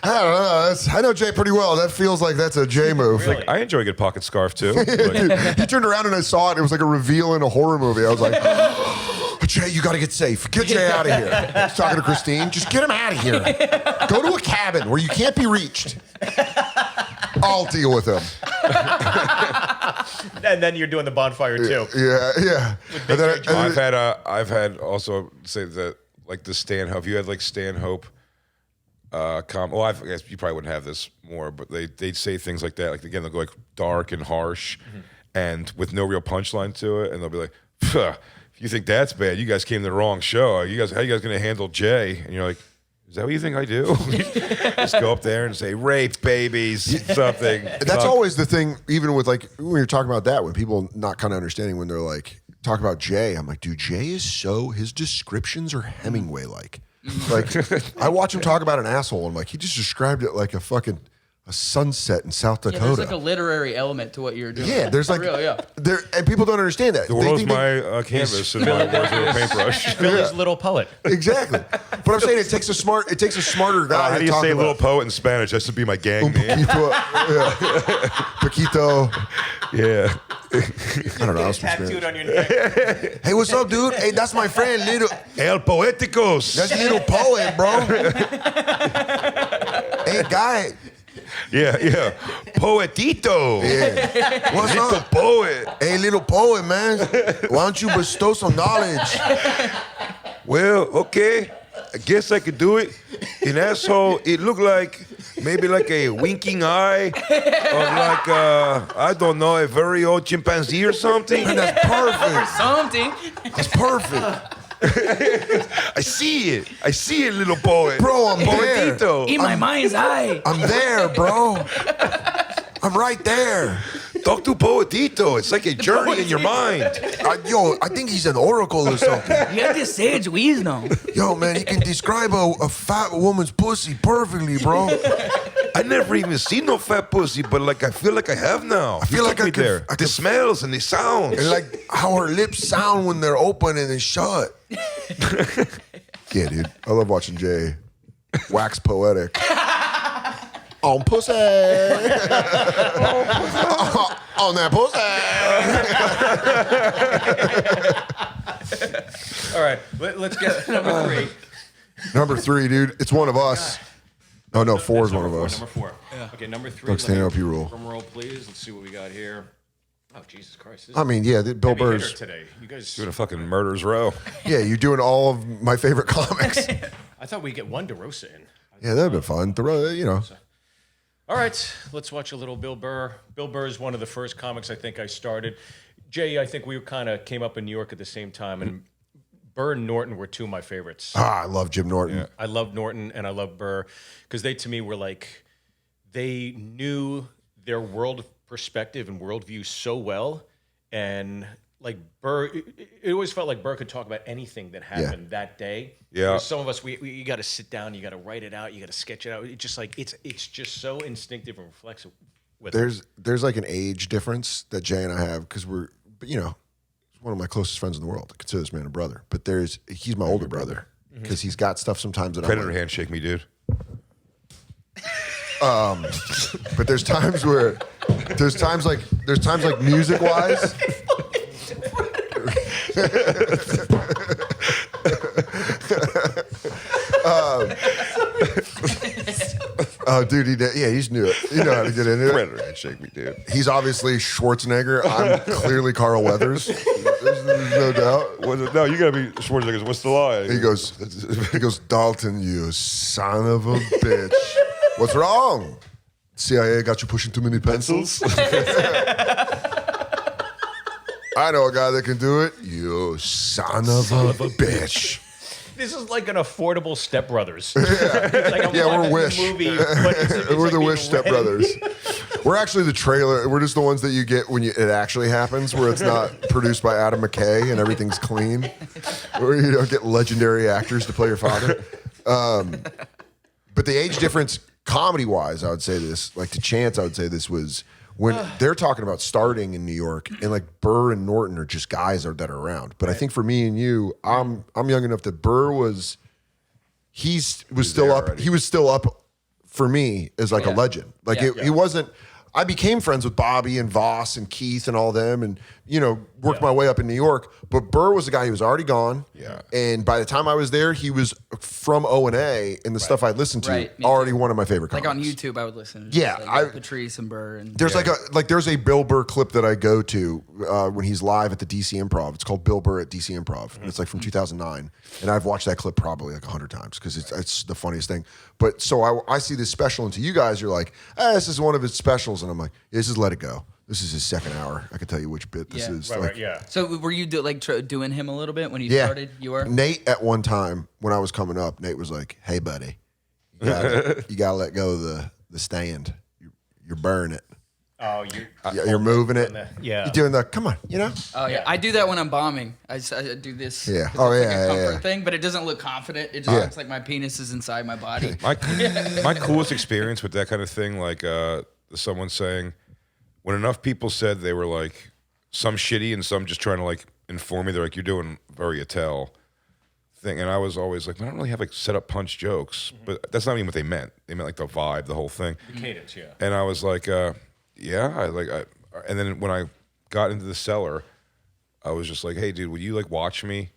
I don't know. I know Jay pretty well. That feels like that's a Jay move. Really? I enjoy a good pocket scarf too. Like, He turned around and I saw it. It was like a reveal in a horror movie. I was like, Jay, you got to get safe. Get Jay out of here. I was talking to Christine. Just get him out of here. Go to a cabin where you can't be reached. I'll deal with him. And then you're doing the bonfire too. Yeah. And then, I've had also say that like the Stanhope. You had like Stanhope. Well, I guess you probably wouldn't have this more, but they'd say things like that. Like again, they'll go like dark and harsh, and with no real punchline to it, and they'll be like, "Phew, if you think that's bad, you guys came to the wrong show. How you guys going to handle Jay?" And you're like, "Is that what you think I do?" Just go up there and say, "Rape babies," something. that's always the thing, even with like, when you're talking about that, when people not kind of understanding when they're like, talk about Jay, I'm like, dude, Jay is his descriptions are Hemingway-like. Like, I watch him talk about an asshole, and like, he just described it like a sunset in South Yeah, Dakota. there's like a literary element to what you're doing. Yeah, there's like, For real, yeah. and people don't understand that. The They world's think they- my canvas and my words are a paintbrush. Billy's little poet. Exactly. But I'm saying it takes a smarter guy. How to do you talk say about little poet in Spanish? That should be my gang name. Paquito. Yeah. I don't know. I was from Tattooed Spanish. on your neck. Hey, what's up, dude? Hey, that's my friend, little. El Poeticos. That's little poet, bro. Hey, guy. Yeah. Poetito. Yeah. What's Little up? poet. Hey, little poet, man. Why don't you bestow some knowledge? Well, okay. I guess I could do it. An asshole, it looked like maybe like a winking eye of like, I don't know, a very old chimpanzee or something. Man, that's perfect. Something. That's perfect. I see it. I see it, little poet. Bro, I'm there. Poetito. In my mind's eye. I'm there, bro. I'm right there. Talk to Poetito. It's like a journey in your mind. I think he's an oracle or something. You have this sage wisdom. Yo, man, he can describe a fat woman's pussy perfectly, bro. I never even seen no fat pussy, but like I feel like I have now. I feel like I could- I The could- smells and the sounds. And like how her lips sound when they're open and then shut. Yeah, dude. I love watching Jay wax poetic. On pussy. On that pussy. All right, let's get number 3. Number 3, dude. It's one of us. Oh, no, 4 is one of us. Number 4. Okay, number 3. Doug Stanhope, you rule. Drum roll, please. Let's see what we got here. Oh, Jesus Christ. This I mean, yeah, Bill heavy hitter Burr's. today. You guys. Doing a fucking murder's row. Yeah, you're doing all of my favorite comics. I thought we'd get one DeRosa in. Yeah, that'd be fun. You know. All right, let's watch a little Bill Burr. Bill Burr is one of the first comics I think I started. Jay, I think we kind of came up in New York at the same time, and Burr and Norton were 2 of my favorites. I love Jim Norton. I love Norton and I love Burr because they, to me, were like, they knew their world perspective and worldview so well. And like Burr, it always felt like Burr could talk about anything that happened that day. Yeah. Whereas some of us, you got to sit down, you got to write it out, you got to sketch it out. It's just like, it's just so instinctive and reflexive with it. There's like an age difference that Jay and I have because we're, you know, he's one of my closest friends in the world. I consider this man a brother, but he's my older brother because he's got stuff sometimes that Predator I'm like, handshake me, dude. but there's times like music wise. Oh, dude, he's knew it. You know how to get into it. Predator handshake me, dude. He's obviously Schwarzenegger. I'm clearly Carl Weathers. There's no doubt. No, you gotta be Schwarzenegger. What's the lie? He goes, Dalton, you son of a bitch. What's wrong? CIA got you pushing too many pencils? I know a guy that can do it. You son of a bitch. This is like an affordable Step Brothers. Yeah, Like I'm we're watching the Wish. movie, but it's We're like the being Wish Step read. Brothers. We're actually the trailer. We're just the ones that you get when it actually happens, where it's not produced by Adam McKay and everything's clean. Where you don't get legendary actors to play your father. But the age difference, comedy-wise, I would say this, like to Chance, I would say this was when they're talking about starting in New York, and like Burr and Norton are just guys that are around. But I think for me and you, I'm young enough that Burr was still up. already. He was still up for me as like a legend. Like he wasn't. I became friends with Bobby and Voss and Keith and all them, and worked my way up in New York. But Burr was the guy who was already gone. Yeah. And by the time I was there, he was from O&A, and the stuff I listened to Right, me already too. one of my favorite Like comics. on YouTube, I would listen. Yeah, like Patrice and Burr and There's there's a Bill Burr clip that I go to when he's live at the DC Improv. It's called Bill Burr at DC Improv. And it's like from 2009, and I've watched that clip probably like 100 times because it's the funniest thing. But so I see this special, and to you guys, you're like, this is one of his specials, and I'm like, this is Let It Go. This is his second hour. I can tell you which bit this Yeah. is. Right, yeah. So were you doing him a little bit when you Yeah. started? You were? Nate at one time when I was coming up, Nate was like, "Hey, buddy, you gotta let go of the stand. You're burning it. Oh, You're moving it. Yeah. You're doing the come on, Oh yeah, I do that when I'm bombing. I do this. Yeah. 'cause Oh, it's yeah, like a comfort yeah. thing, but it doesn't look confident. It just Yeah. looks like my penis is inside my body. My coolest experience with that kind of thing, like someone saying, when enough people said they were like some shitty and some just trying to like inform me, they're like, you're doing very Attell thing. And I was always like, I don't really have like set up punch jokes, but that's not even what they meant. They meant like the vibe, the whole thing. The cadence, yeah. And I was like, and then when I got into the cellar, I was just like, hey, dude, would you like watch me?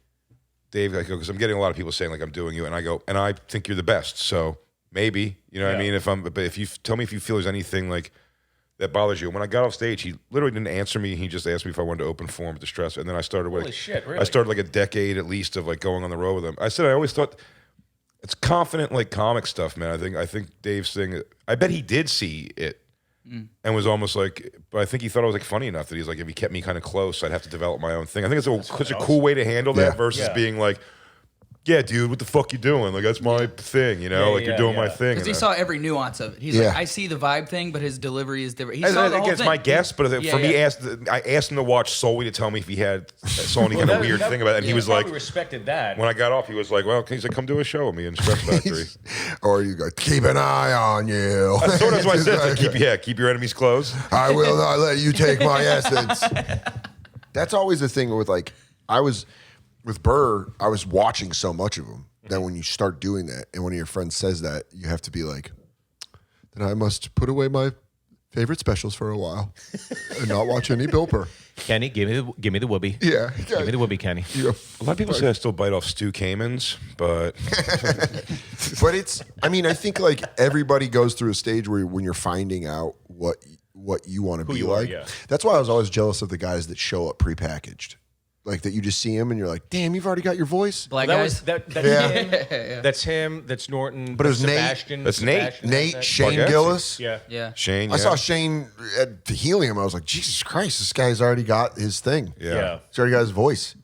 Dave, I go, because I'm getting a lot of people saying like I'm doing you, and I go, and I think you're the best. So maybe. You know what I mean? But if you tell me if you feel there's anything like that bothers you. When I got off stage, he literally didn't answer me. He just asked me if I wanted to open for him at the Stress, and then I started. Holy shit! Really? I started like a decade at least of like going on the road with him. I said I always thought it's confident like comic stuff, man. I think Dave's thing. I bet he did see it and was almost like, but I think he thought I was like funny enough that he's like, if he kept me kind of close, I'd have to develop my own thing. I think it's such a cool way to handle that versus being like, yeah, dude, what the fuck you doing? Like, that's my thing, you know? You're doing my thing. Because he saw every nuance of it. He's like, I see the vibe thing, but his delivery is different. He saw the whole it's thing. my guess, but for me, I asked him to watch solely to tell me if he saw any kind of weird thing about it. And he was like, respected that. When I got off, he was like, well, he's like, come do a show with me in Stress Factory. Or you go, keep an eye on you. That's sort of what I said. Keep your enemies close. I will not let you take my essence. That's always the thing with like, with Burr, I was watching so much of him that when you start doing that and one of your friends says that, you have to be like, then I must put away my favorite specials for a while and not watch any Bill Burr. Kenny, give me the whoopee. Yeah. Give me the whoopee, Kenny. A lot of people say I still bite off Stu Kamens, but But I think like everybody goes through a stage where when you're finding out what you want to be like. That's why I was always jealous of the guys that show up prepackaged. Like that you just see him and you're like, damn, you've already got your voice. Black That guys. was that's him. That's him. That's Norton. But it was Nate. Sebastian. That's Nate. Nate, Shane Bargatze. Gillis. Yeah. Shane. I saw Shane at the Helium. I was like, Jesus Christ, this guy's already got his thing. Yeah. He's already got his voice.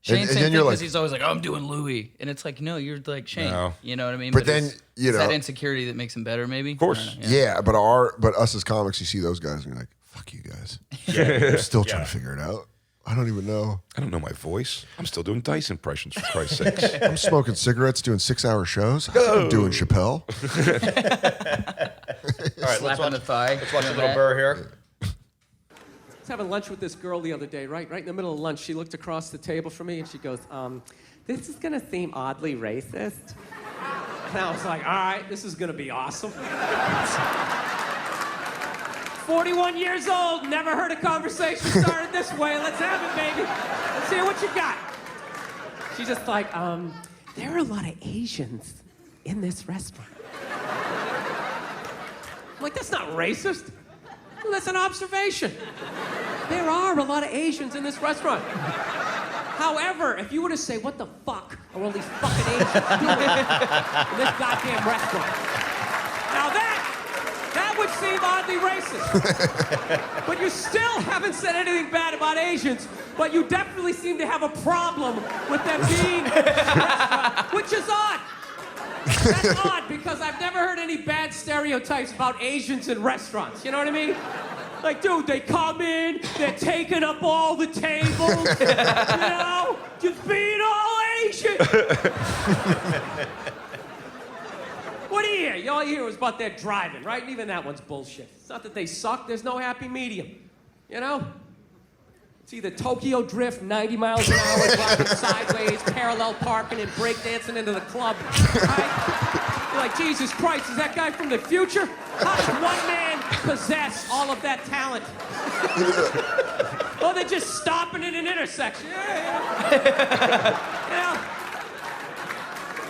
Shane, same thing, you're because like, he's always like, I'm doing Louis. And it's like, no, you're like Shane. No. You know what I mean? But then, it's you know. that insecurity that makes him better, maybe? Of course. Yeah, but us as comics, you see those guys and you're like, fuck you guys. I'm still trying to figure it out. I don't even know. I don't know my voice. I'm still doing Dice impressions, for Christ's sakes. I'm smoking cigarettes, doing 6-hour shows. I'm doing Chappelle. All right, Slap on the thigh. let's watch a little Burr here. I was having lunch with this girl the other day, right in the middle of lunch. She looked across the table from me and she goes, this is gonna seem oddly racist. And I was like, all right, this is gonna be awesome. 41 years old, never heard a conversation started this way. Let's have it, baby. Let's hear what you got. She's just like, there are a lot of Asians in this restaurant. I'm like, that's not racist. Well, that's an observation. There are a lot of Asians in this restaurant. However, if you were to say, what the fuck are all these fucking Asians doing in this goddamn restaurant? Now that would seem oddly racist. But you still haven't said anything bad about Asians, but you definitely seem to have a problem with them being in this restaurant, which is odd. That's odd because I've never heard any bad stereotypes about Asians in restaurants. You know what I mean? Like, dude, they come in, they're taking up all the tables, you know, just being all Asian. What do you hear? All you hear is about their driving, right? And even that one's bullshit. It's not that they suck, there's no happy medium, you know? It's either Tokyo Drift, 90 miles an hour, driving sideways, parallel parking, and breakdancing into the club, right? You're like, Jesus Christ, is that guy from the future? How does one man possess all of that talent? Well, they're just stopping in an intersection. You know?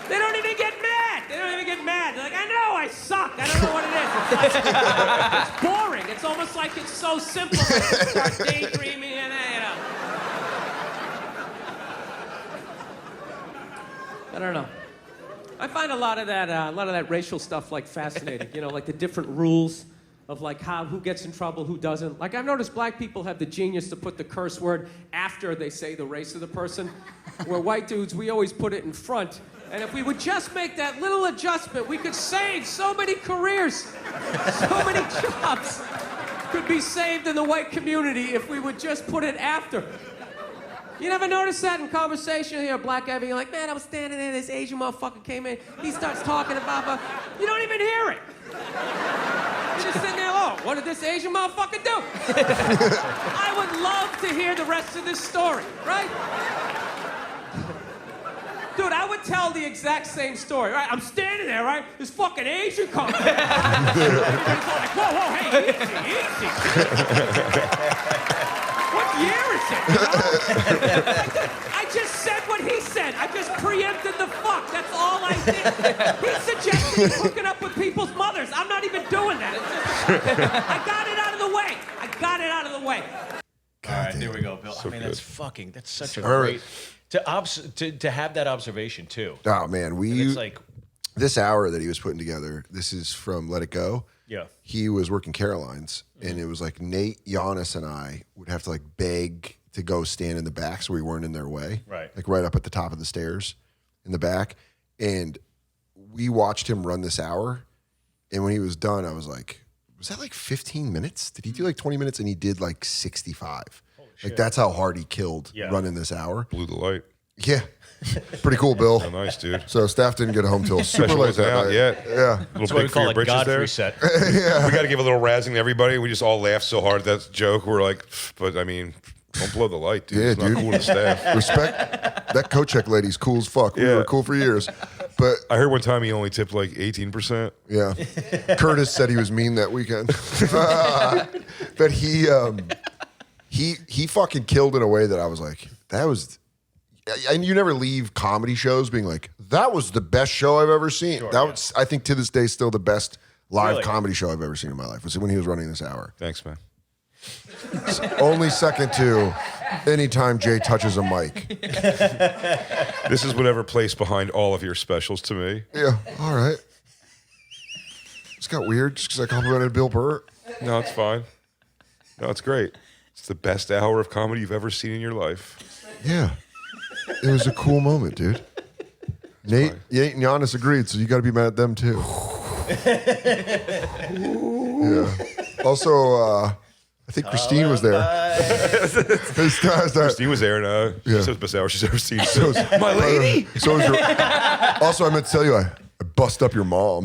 They don't even get mad. They're like, I know I suck. I don't know what it is. It's boring. It's almost like it's so simple that you start daydreaming and you know. I don't know. I find a lot of that racial stuff like fascinating. You know, like the different rules of like who gets in trouble, who doesn't. Like I've noticed black people have the genius to put the curse word after they say the race of the person, where white dudes, we always put it in front. And if we would just make that little adjustment, we could save so many careers, so many jobs could be saved in the white community if we would just put it after. You never notice that in conversation? You hear a black guy being like, man, I was standing there, this Asian motherfucker came in, he starts talking about, you don't even hear it. You're just sitting there, oh, what did this Asian motherfucker do? I would love to hear the rest of this story, right? Dude, I would tell the exact same story, right? I'm standing there, right? This fucking Asian comes. Everybody's all like, whoa, hey, easy. What year is it? You know? I just said what he said. I just preempted the fuck. That's all I did. He suggested hooking up with I got it out of the way. I got it out of the way. All right, there we go, Bill. I mean, good. that's such a All great to have that observation too. Oh man, And it's like, this hour that he was putting together. This is from Let It Go. yeah, He was working Caroline's, and it was like Nate, Giannis, and I would have to like beg to go stand in the back so we weren't in their way. Right. Like right up at the top of the stairs in the back. And we watched him run this hour. And when he was done, I was like, was that like 15 minutes? Did he do like 20 minutes? And he did like 65. Like that's how hard he killed running this hour. Blew the light. Yeah. Pretty cool, Bill. Oh, nice, dude. So staff didn't get home till super Special late wasn't that out night. yet. Yeah. that's what we call a God reset. We got to give a little razzing to everybody. We just all laughed so hard at that joke. We're like, but I mean, don't blow the light, dude. Yeah, It's not dude. cool to the staff. Respect. That coat check lady's cool as fuck. We Yeah. were cool for years. But I heard one time he only tipped like 18%. yeah, Curtis said he was mean that weekend. But he fucking killed in a way that I was like, that was. And you never leave comedy shows being like, that was the best show I've ever seen. Was, I think, to this day, still the best live comedy show I've ever seen in my life was when he was running this hour. Thanks, man. Only second to anytime Jay touches a mic. This is whatever placed behind all of your specials to me. Yeah, all right. It's got weird just because I complimented Bill Burr. No, it's fine. No, it's great. It's the best hour of comedy you've ever seen in your life. Yeah. It was a cool moment, dude. Nate and Giannis agreed, so you got to be mad at them too. Yeah. Also, I think Christine was there. Christine was there, and she said it was the best hour she's ever seen. My lady. So was your, also, I meant to tell you, I bust up your mom.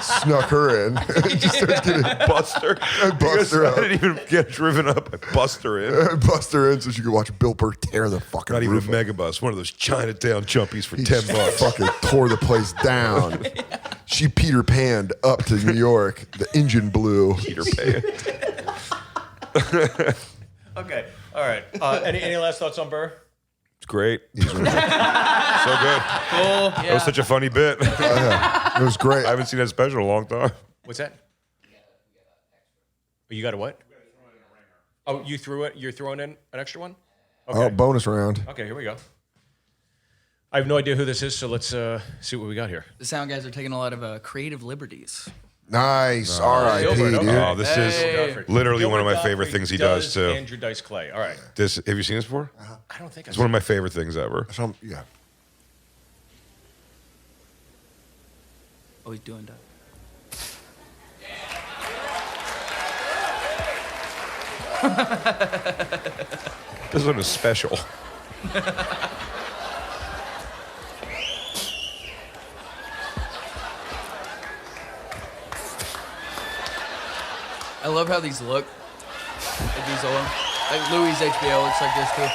Snuck her in. Just starts getting Bust her. bust her I up. didn't even get driven up. I bust her in. Bust her in so she could watch Bill Burr tear the fucking Not even a roof mega bus. One of those Chinatown jumpies for He $10. just fucking tore the place down. She Peter Panned up to New York. The engine blew. Peter Pan. Okay, all right. Any last thoughts on Burr? It's great. So good. Cool. That was such a funny bit. It was great. I haven't seen that special in a long time. What's that? You got a what? Oh, you threw it. You're throwing in an extra one. Okay. Oh, bonus round. Okay, here we go. I have no idea who this is, so let's see what we got here. The sound guys are taking a lot of creative liberties. Nice. R.I.P., Gilbert, dude. Oh, this Hey. is literally one of my Gilbert favorite Gottfried things he does, too. Andrew Dice Clay. All right. Have you seen this before? I don't think It's one of my favorite things ever. Yeah. Oh, he's doing that. This one is special. I love how these look. Like these all, like Louis' HBO looks like this too.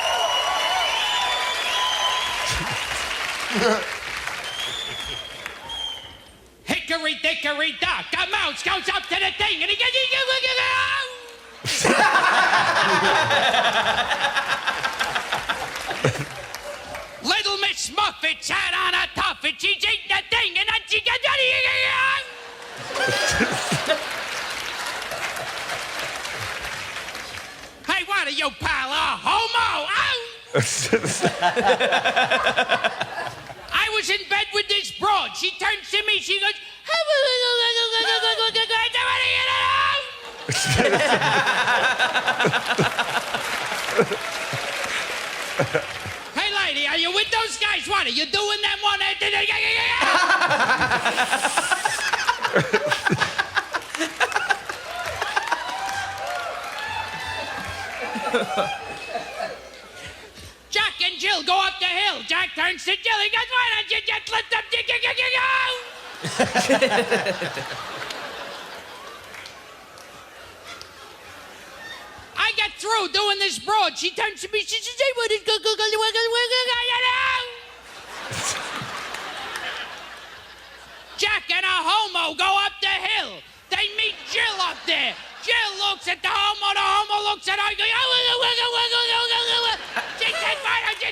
Hickory dickory dock, a mouse goes up to the thing and he gets Little Miss Muffet sat on a tuffet, she's eating the thing and then she gets Hey, what are you, pal? A homo? I was in bed with this broad. She turns to me, she goes, hey, lady, are you with those guys? What are you doing them one? Jack and Jill go up the hill. Jack turns to Jill. He goes, why don't you just let them I get through doing this broad. She turns to me. She says, hey, what is Jack and a homo go up the hill. They meet Jill up there. Jill looks at the homo looks at her. She said, why don't you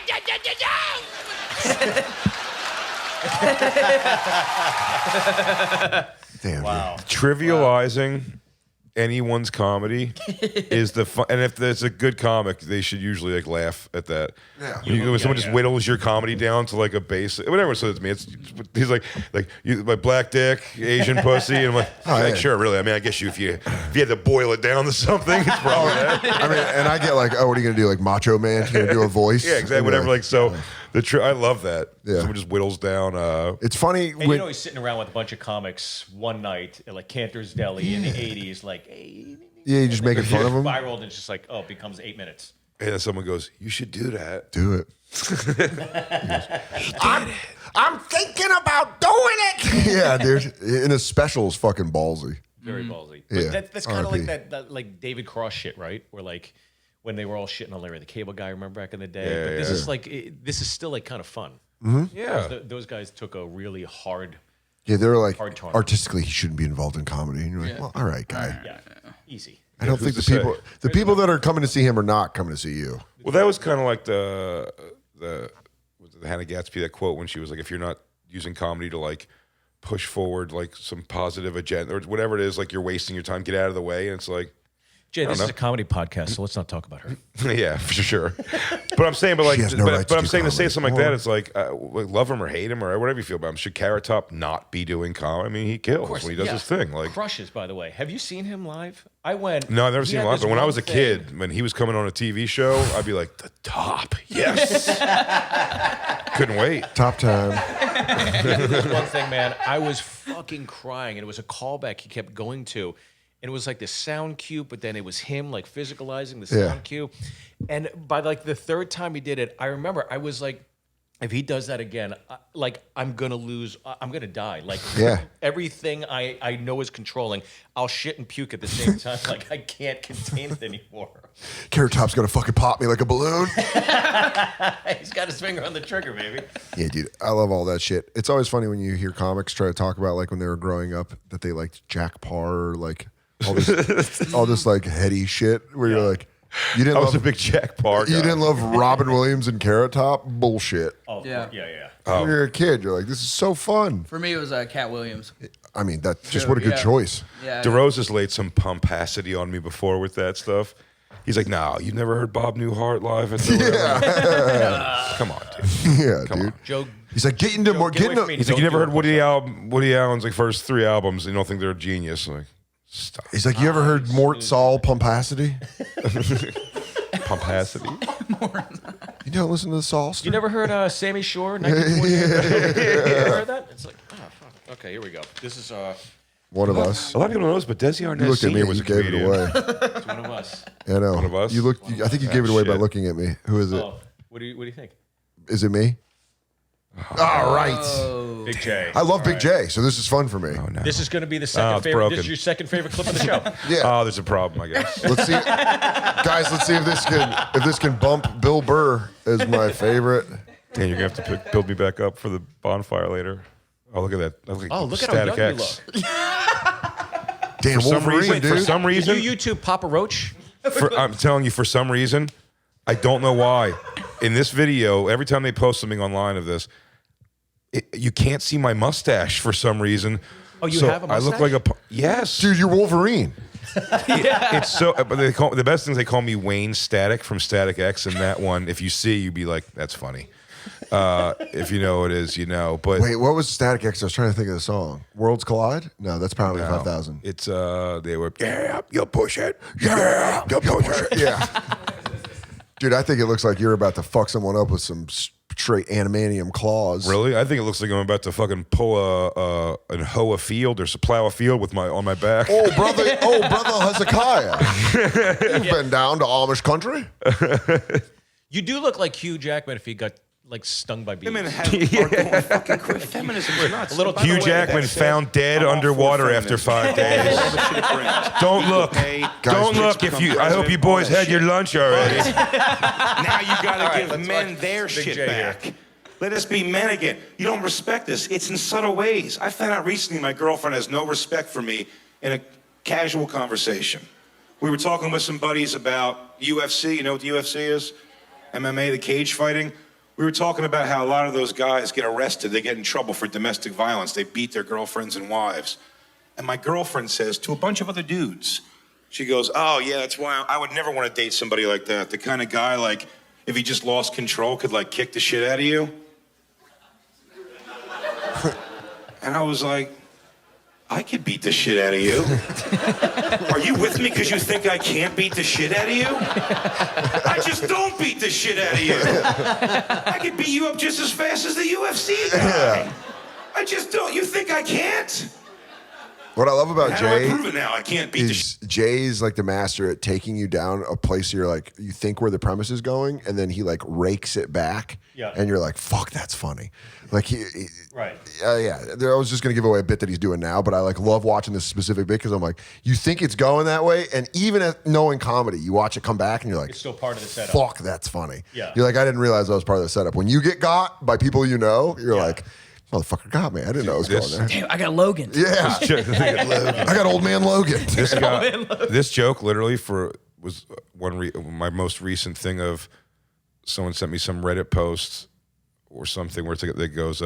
Damn. Wow. Trivializing anyone's comedy is the fun. And if there's a good comic, they should usually like laugh at that. Yeah. When someone just whittles your comedy down to like a base, whatever it says to me, he's like you, my black dick, Asian pussy, and I'm like, sure, really. I mean, I guess if you had to boil it down to something, it's probably that. I mean, and I get like, oh, what are you gonna do? Like Macho Man? You're gonna do a voice? Yeah, exactly. Whatever. Like so, I love that. Yeah. Someone just whittles down. It's funny. And you know he's sitting around with a bunch of comics one night at like Cantor's Deli in the 80s, like, hey. Yeah, you just making fun of him. Spiraled and it's just like, oh, it becomes 8 minutes. And then someone goes, "You should do that." Do it. I'm thinking about doing it. Yeah, dude. In his special is fucking ballsy. Very ballsy. Yeah. But that's kind of like RIP. that like David Cross shit, right? Where like when they were all shitting on Larry the Cable Guy, remember back in the day? Yeah, but this yeah. is like this is still like kind of fun. Yeah. Those guys took a really hard. Yeah, they were like, Hard turn. artistically, he shouldn't be involved in comedy. And you're like, well, all right, guy. Yeah, easy. I don't think who's the to people that are coming to see him are not coming to see you. Well, that was kind of like the Hannah Gatsby, that quote when she was like, "If you're not using comedy to like push forward like some positive agenda or whatever it is, like you're wasting your time. Get out of the way." And it's like, Jay, this know. is a comedy podcast, so let's not talk about her. yeah, for sure. But I'm saying, but like, She has no right but to I'm do saying to say comedy. something like that, it's like, love him or hate him or whatever you feel about him. Should Carrot Top not be doing comedy? I mean, he kills when he does his thing. Like, Crushes, by the way. Have you seen him live? I went. no, I've never he seen him had live. this But when I one was a thing- kid, when he was coming on a TV show, I'd be like, the Top, yes. Couldn't wait. Top time. This one thing, man, I was fucking crying, and it was a callback he kept going to, and it was like the sound cue, but then it was him like physicalizing the sound cue, and by like the third time he did it, I remember I was like, if he does that again, like I'm gonna lose, I'm gonna die. Like everything I know is controlling, I'll shit and puke at the same time. Like I can't contain it anymore. Carrot Top's gonna fucking pop me like a balloon. He's got his finger on the trigger, baby. Yeah, dude, I love all that shit. It's always funny when you hear comics try to talk about like when they were growing up that they liked Jack Parr or like all this like heady shit where you're like, you didn't I was love a big Jack Parr guy. you didn't love Robin Williams and Carrot Top? Bullshit. Oh Yeah. yeah. When you're a kid, you're like, this is so fun. For me, it was Cat Williams. I mean, that's just Dude, what a good yeah. choice. Yeah. DeRosa's laid some pompacity on me before with that stuff. He's like, "No, you've never heard Bob Newhart live at the whatever." Come on, dude. Yeah, Come dude. on. Joe. He's like, get into more, Get get away into. from me. He's like, "You Don't never do heard Woody Allen's like first 3 albums? And you don't think they're a genius?" I'm like, stop. He's like, you ever heard Mort Saul Pompacity? Pompacity. You don't listen to the Saul stuff? You never heard Sammy Shore? 1948? You ever heard that? It's like, oh, fuck. Okay, here we go. This is One of us. A lot of people don't know this, but Desi You Arnaz looked at me Sr. and was you a gave it comedian. away. it's one of us. I know. One of us? You looked. I think you gave it away by shit. looking at me. Who is it? Oh, what do you think? Is it me? All right. Big J. I love Big J, so this is fun for me. Oh, no. This is going to be the second it's favorite. broken. This is your second favorite clip of the show. Yeah. Oh, there's a problem, I guess. Let's see, guys. Let's see if this can bump Bill Burr as my favorite. Dan, you're gonna have to build me back up for the bonfire later. Oh, look at that! Look at how young Static you X. look. Damn, For some Wolverine, reason, dude. for some reason, Did you YouTube Papa Roach? I'm telling you, for some reason, I don't know why. In this video, every time they post something online of this, you can't see my mustache for some reason. Oh, you So have a I look mustache? like yes, Dude, you're Wolverine. It's so. But the best thing is they call me Wayne Static from Static X, and that one, if you see, you'd be like, "That's funny." If you know what it is, you know. But Wait, what was Static X? I was trying to think of the song. Worlds Collide? No, that's probably 5000. it's they were you'll push it, yeah, you'll push it. Yeah. Dude, I think it looks like you're about to fuck someone up with some straight animanium claws. Really? I think it looks like I'm about to fucking pull and hoe a field or plow a field with on my back. Oh, brother Hezekiah. You've been down to Amish country? You do look like Hugh Jackman if he got like stung by bees. Feminism is nuts. A little Hugh Jackman found dead underwater after 5 days. Don't look. Don't look. I hope you boys had your lunch already. Now you gotta right, give let's men watch their Big shit J here. back. Let us be men again. You don't respect us. It's in subtle ways. I found out recently my girlfriend has no respect for me in a casual conversation. We were talking with some buddies about UFC. You know what the UFC is? MMA, the cage fighting. We were talking about how a lot of those guys get arrested. They get in trouble for domestic violence. They beat their girlfriends and wives. And my girlfriend says to a bunch of other dudes, she goes, oh, yeah, that's why I would never want to date somebody like that. The kind of guy, like, if he just lost control, could, like, kick the shit out of you. And I was like, I could beat the shit out of you. Are you with me because you think I can't beat the shit out of you? I just don't beat the shit out of you. I could beat you up just as fast as the UFC guy. I just don't. You think I can't? What I love about How Jay do I prove it now? I can't beat the is Jay's like the master at taking you down a place you're like, you think where the premise is going, and then he like rakes it back. Yeah. And you're like, fuck, that's funny. Like he Right. yeah. I was just gonna give away a bit that he's doing now, but I like love watching this specific bit because I'm like, you think it's going that way, and even knowing comedy, you watch it come back and you're like, It's still part of the setup. fuck, that's funny. Yeah. You're like, I didn't realize that was part of the setup. When you get got by people you know, you're like, motherfucker got me. I didn't know it was going there. Damn, I got Logan. Yeah. I got old man Logan. This joke literally was my most recent thing of someone sent me some Reddit post or something where it goes,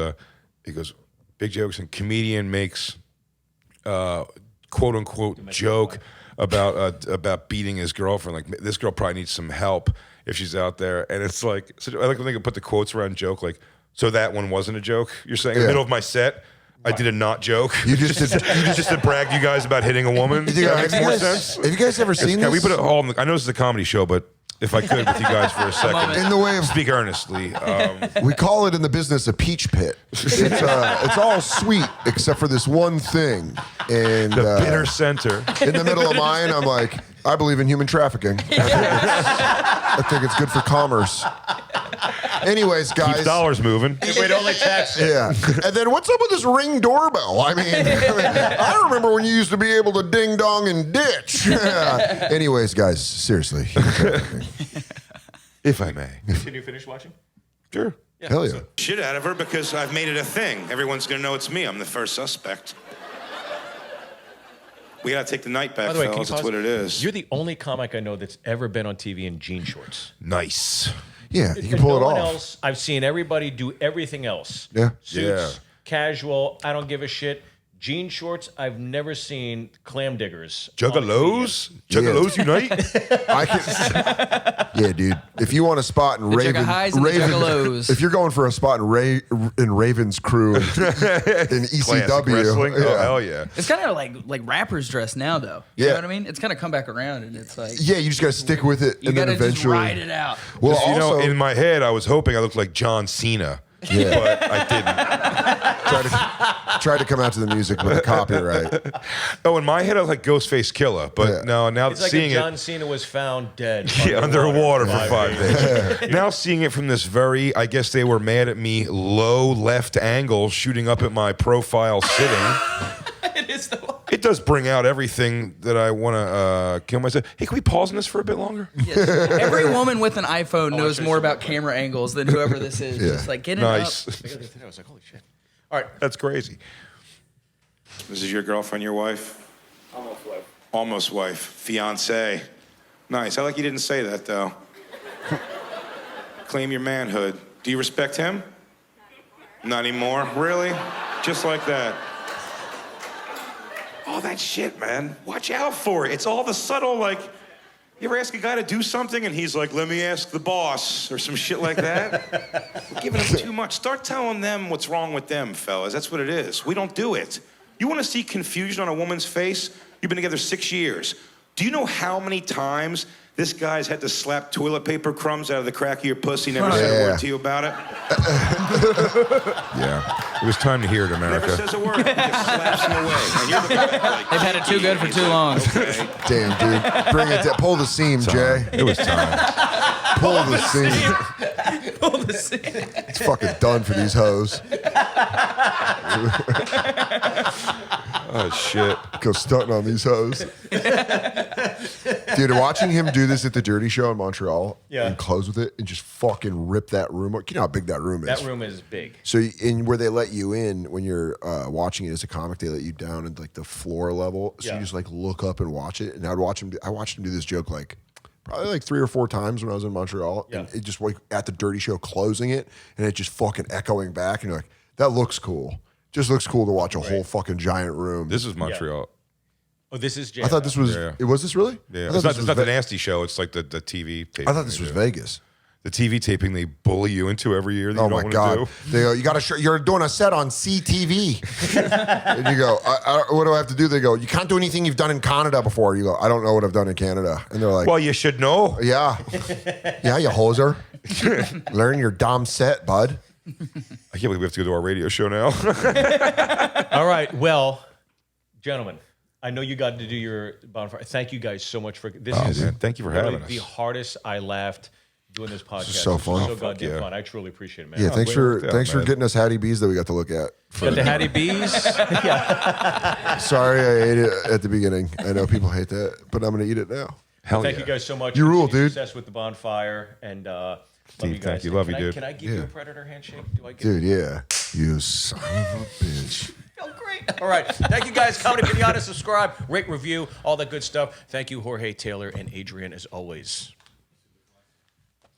he goes, big jokes and comedian makes quote unquote joke about beating his girlfriend. Like, this girl probably needs some help if she's out there. And it's like, so I like when they put the quotes around joke, like, so that one wasn't a joke. You're saying in the middle of my set, I did a not joke. You just to brag to you guys about hitting a woman. That makes more sense. Have you guys ever seen this? Can we put it all? I know this is a comedy show, but if I could with you guys for a second, in the way of speak earnestly. we call it in the business a peach pit. It's all sweet except for this one thing. And the bitter center. In the middle of mine, I'm like, I believe in human trafficking. I think it's good for commerce. Anyways, guys. Keeps dollars moving. We'd only tax it. Yeah. And then what's up with this Ring doorbell? I mean, I remember when you used to be able to ding dong and ditch. Anyways, guys, seriously. If I may. Can you finish watching? Sure. Yeah. Hell yeah. shit out of her because I've made it a thing. Everyone's gonna know it's me. I'm the first suspect. We gotta take the night back, By the way, can you fellas. That's pause? what it is. You're the only comic I know that's ever been on TV in jean shorts. Nice. Yeah, you can And pull no it one off. else. I've seen everybody do everything else. Yeah. Suits, casual. I don't give a shit. Jean shorts. I've never seen clam diggers. on Juggalos? Juggalos unite? I can, yeah, dude. If you want a spot in Raven, Jugga-highs and the Juggalos. if you're going for a spot in Raven's crew in ECW, Classic wrestling? yeah. Oh, hell yeah. It's kind of like rappers dress now, though. You know what I mean? It's kind of come back around, and it's like Yeah, you just gotta stick with it, you and then gotta just eventually ride it out. Well, Just, also, in my head, I was hoping I looked like John Cena. Yeah. But I didn't. try to come out to the music with the copyright. Oh, in my head, I was like Ghostface Killer. But Yeah. now It's like seeing if John it Cena was found dead underwater for 5 days. Now seeing it from this very, I guess they were mad at me, low left angle shooting up at my profile sitting. It is the one. It does bring out everything that I want to kill myself. Hey, can we pause on this for a bit longer? Yes. Every woman with an iPhone knows more about camera angles than whoever this is. Yeah. Just like get it Nice. up. I was like, holy shit. All right. That's crazy. This is your girlfriend, your wife? Almost wife. Almost wife. Fiance. Nice. I like you didn't say that, though. Claim your manhood. Do you respect him? Not anymore. Really? Just like that. All that shit, man. Watch out for it. It's all the subtle, like, you ever ask a guy to do something and he's like, let me ask the boss, or some shit like that? We're giving them too much. Start telling them what's wrong with them, fellas. That's what it is. We don't do it. You want to see confusion on a woman's face? You've been together 6 years. Do you know how many times this guy's had to slap toilet paper crumbs out of the crack of your pussy, never said a Yeah. word to you about it? Yeah. It was time to hear it, Never America. says a word. He just slaps them away. And you're the, like, They've had it too good for too long. okay. Damn, dude, bring it. Pull the seam, Jay. It was time. Pull the seam. Pull the seam. It's fucking done for these hoes. Oh, shit. Go stunting on these hoes. Dude, watching him do this at the Dirty Show in Montreal and close with it and just fucking rip that room up. You know how big that room is. That room is big. So in where they let you in when you're watching it as a comic, they let you down at like the floor level. So you just like look up and watch it. And I watched him do this joke like probably like 3 or 4 times when I was in Montreal. Yeah. And it just like at the Dirty Show closing it and it just fucking echoing back. And you're like, that looks cool. Just looks cool to watch a whole fucking giant room. This is Montreal. Oh, this is JFL. I thought this was. Yeah. Was this really? Yeah, I thought it's this not was the nasty show. It's like the TV taping. I thought this they was do. Vegas. The TV taping they bully you into every year that Oh you my don't God! want to do. They go, you got to. You're doing a set on CTV, and you go, what do I have to do? They go, you can't do anything you've done in Canada before. You go, I don't know what I've done in Canada, and they're like, Well, you should know. yeah, yeah, you hoser, learn your dumb set, bud. I can't believe we have to go to our radio show now. All right. Well, gentlemen, I know you got to do your bonfire. Thank you guys so much for this. Is man, thank you for literally having us. the hardest I laughed doing this podcast. is so This fun. was so Oh, goddamn yeah. fun. I truly appreciate it, man. Yeah, thanks for worked out, thanks for man. getting us Hattie B's that we got to look at. Got the Hattie B's. Sorry, I ate it at the beginning. I know people hate that, but I'm gonna eat it now. Hell Thank yeah. you guys so much. You rule, Continued dude. Success with the bonfire and love Steve, you guys. thank you. Love you, dude. Can I give you a predator handshake? Do I get Dude, yeah, you son of a bitch. Oh, great. All right. Thank you guys. Comedy Pinata, subscribe, rate, review, all that good stuff. Thank you, Jorge, Taylor, and Adrian, as always.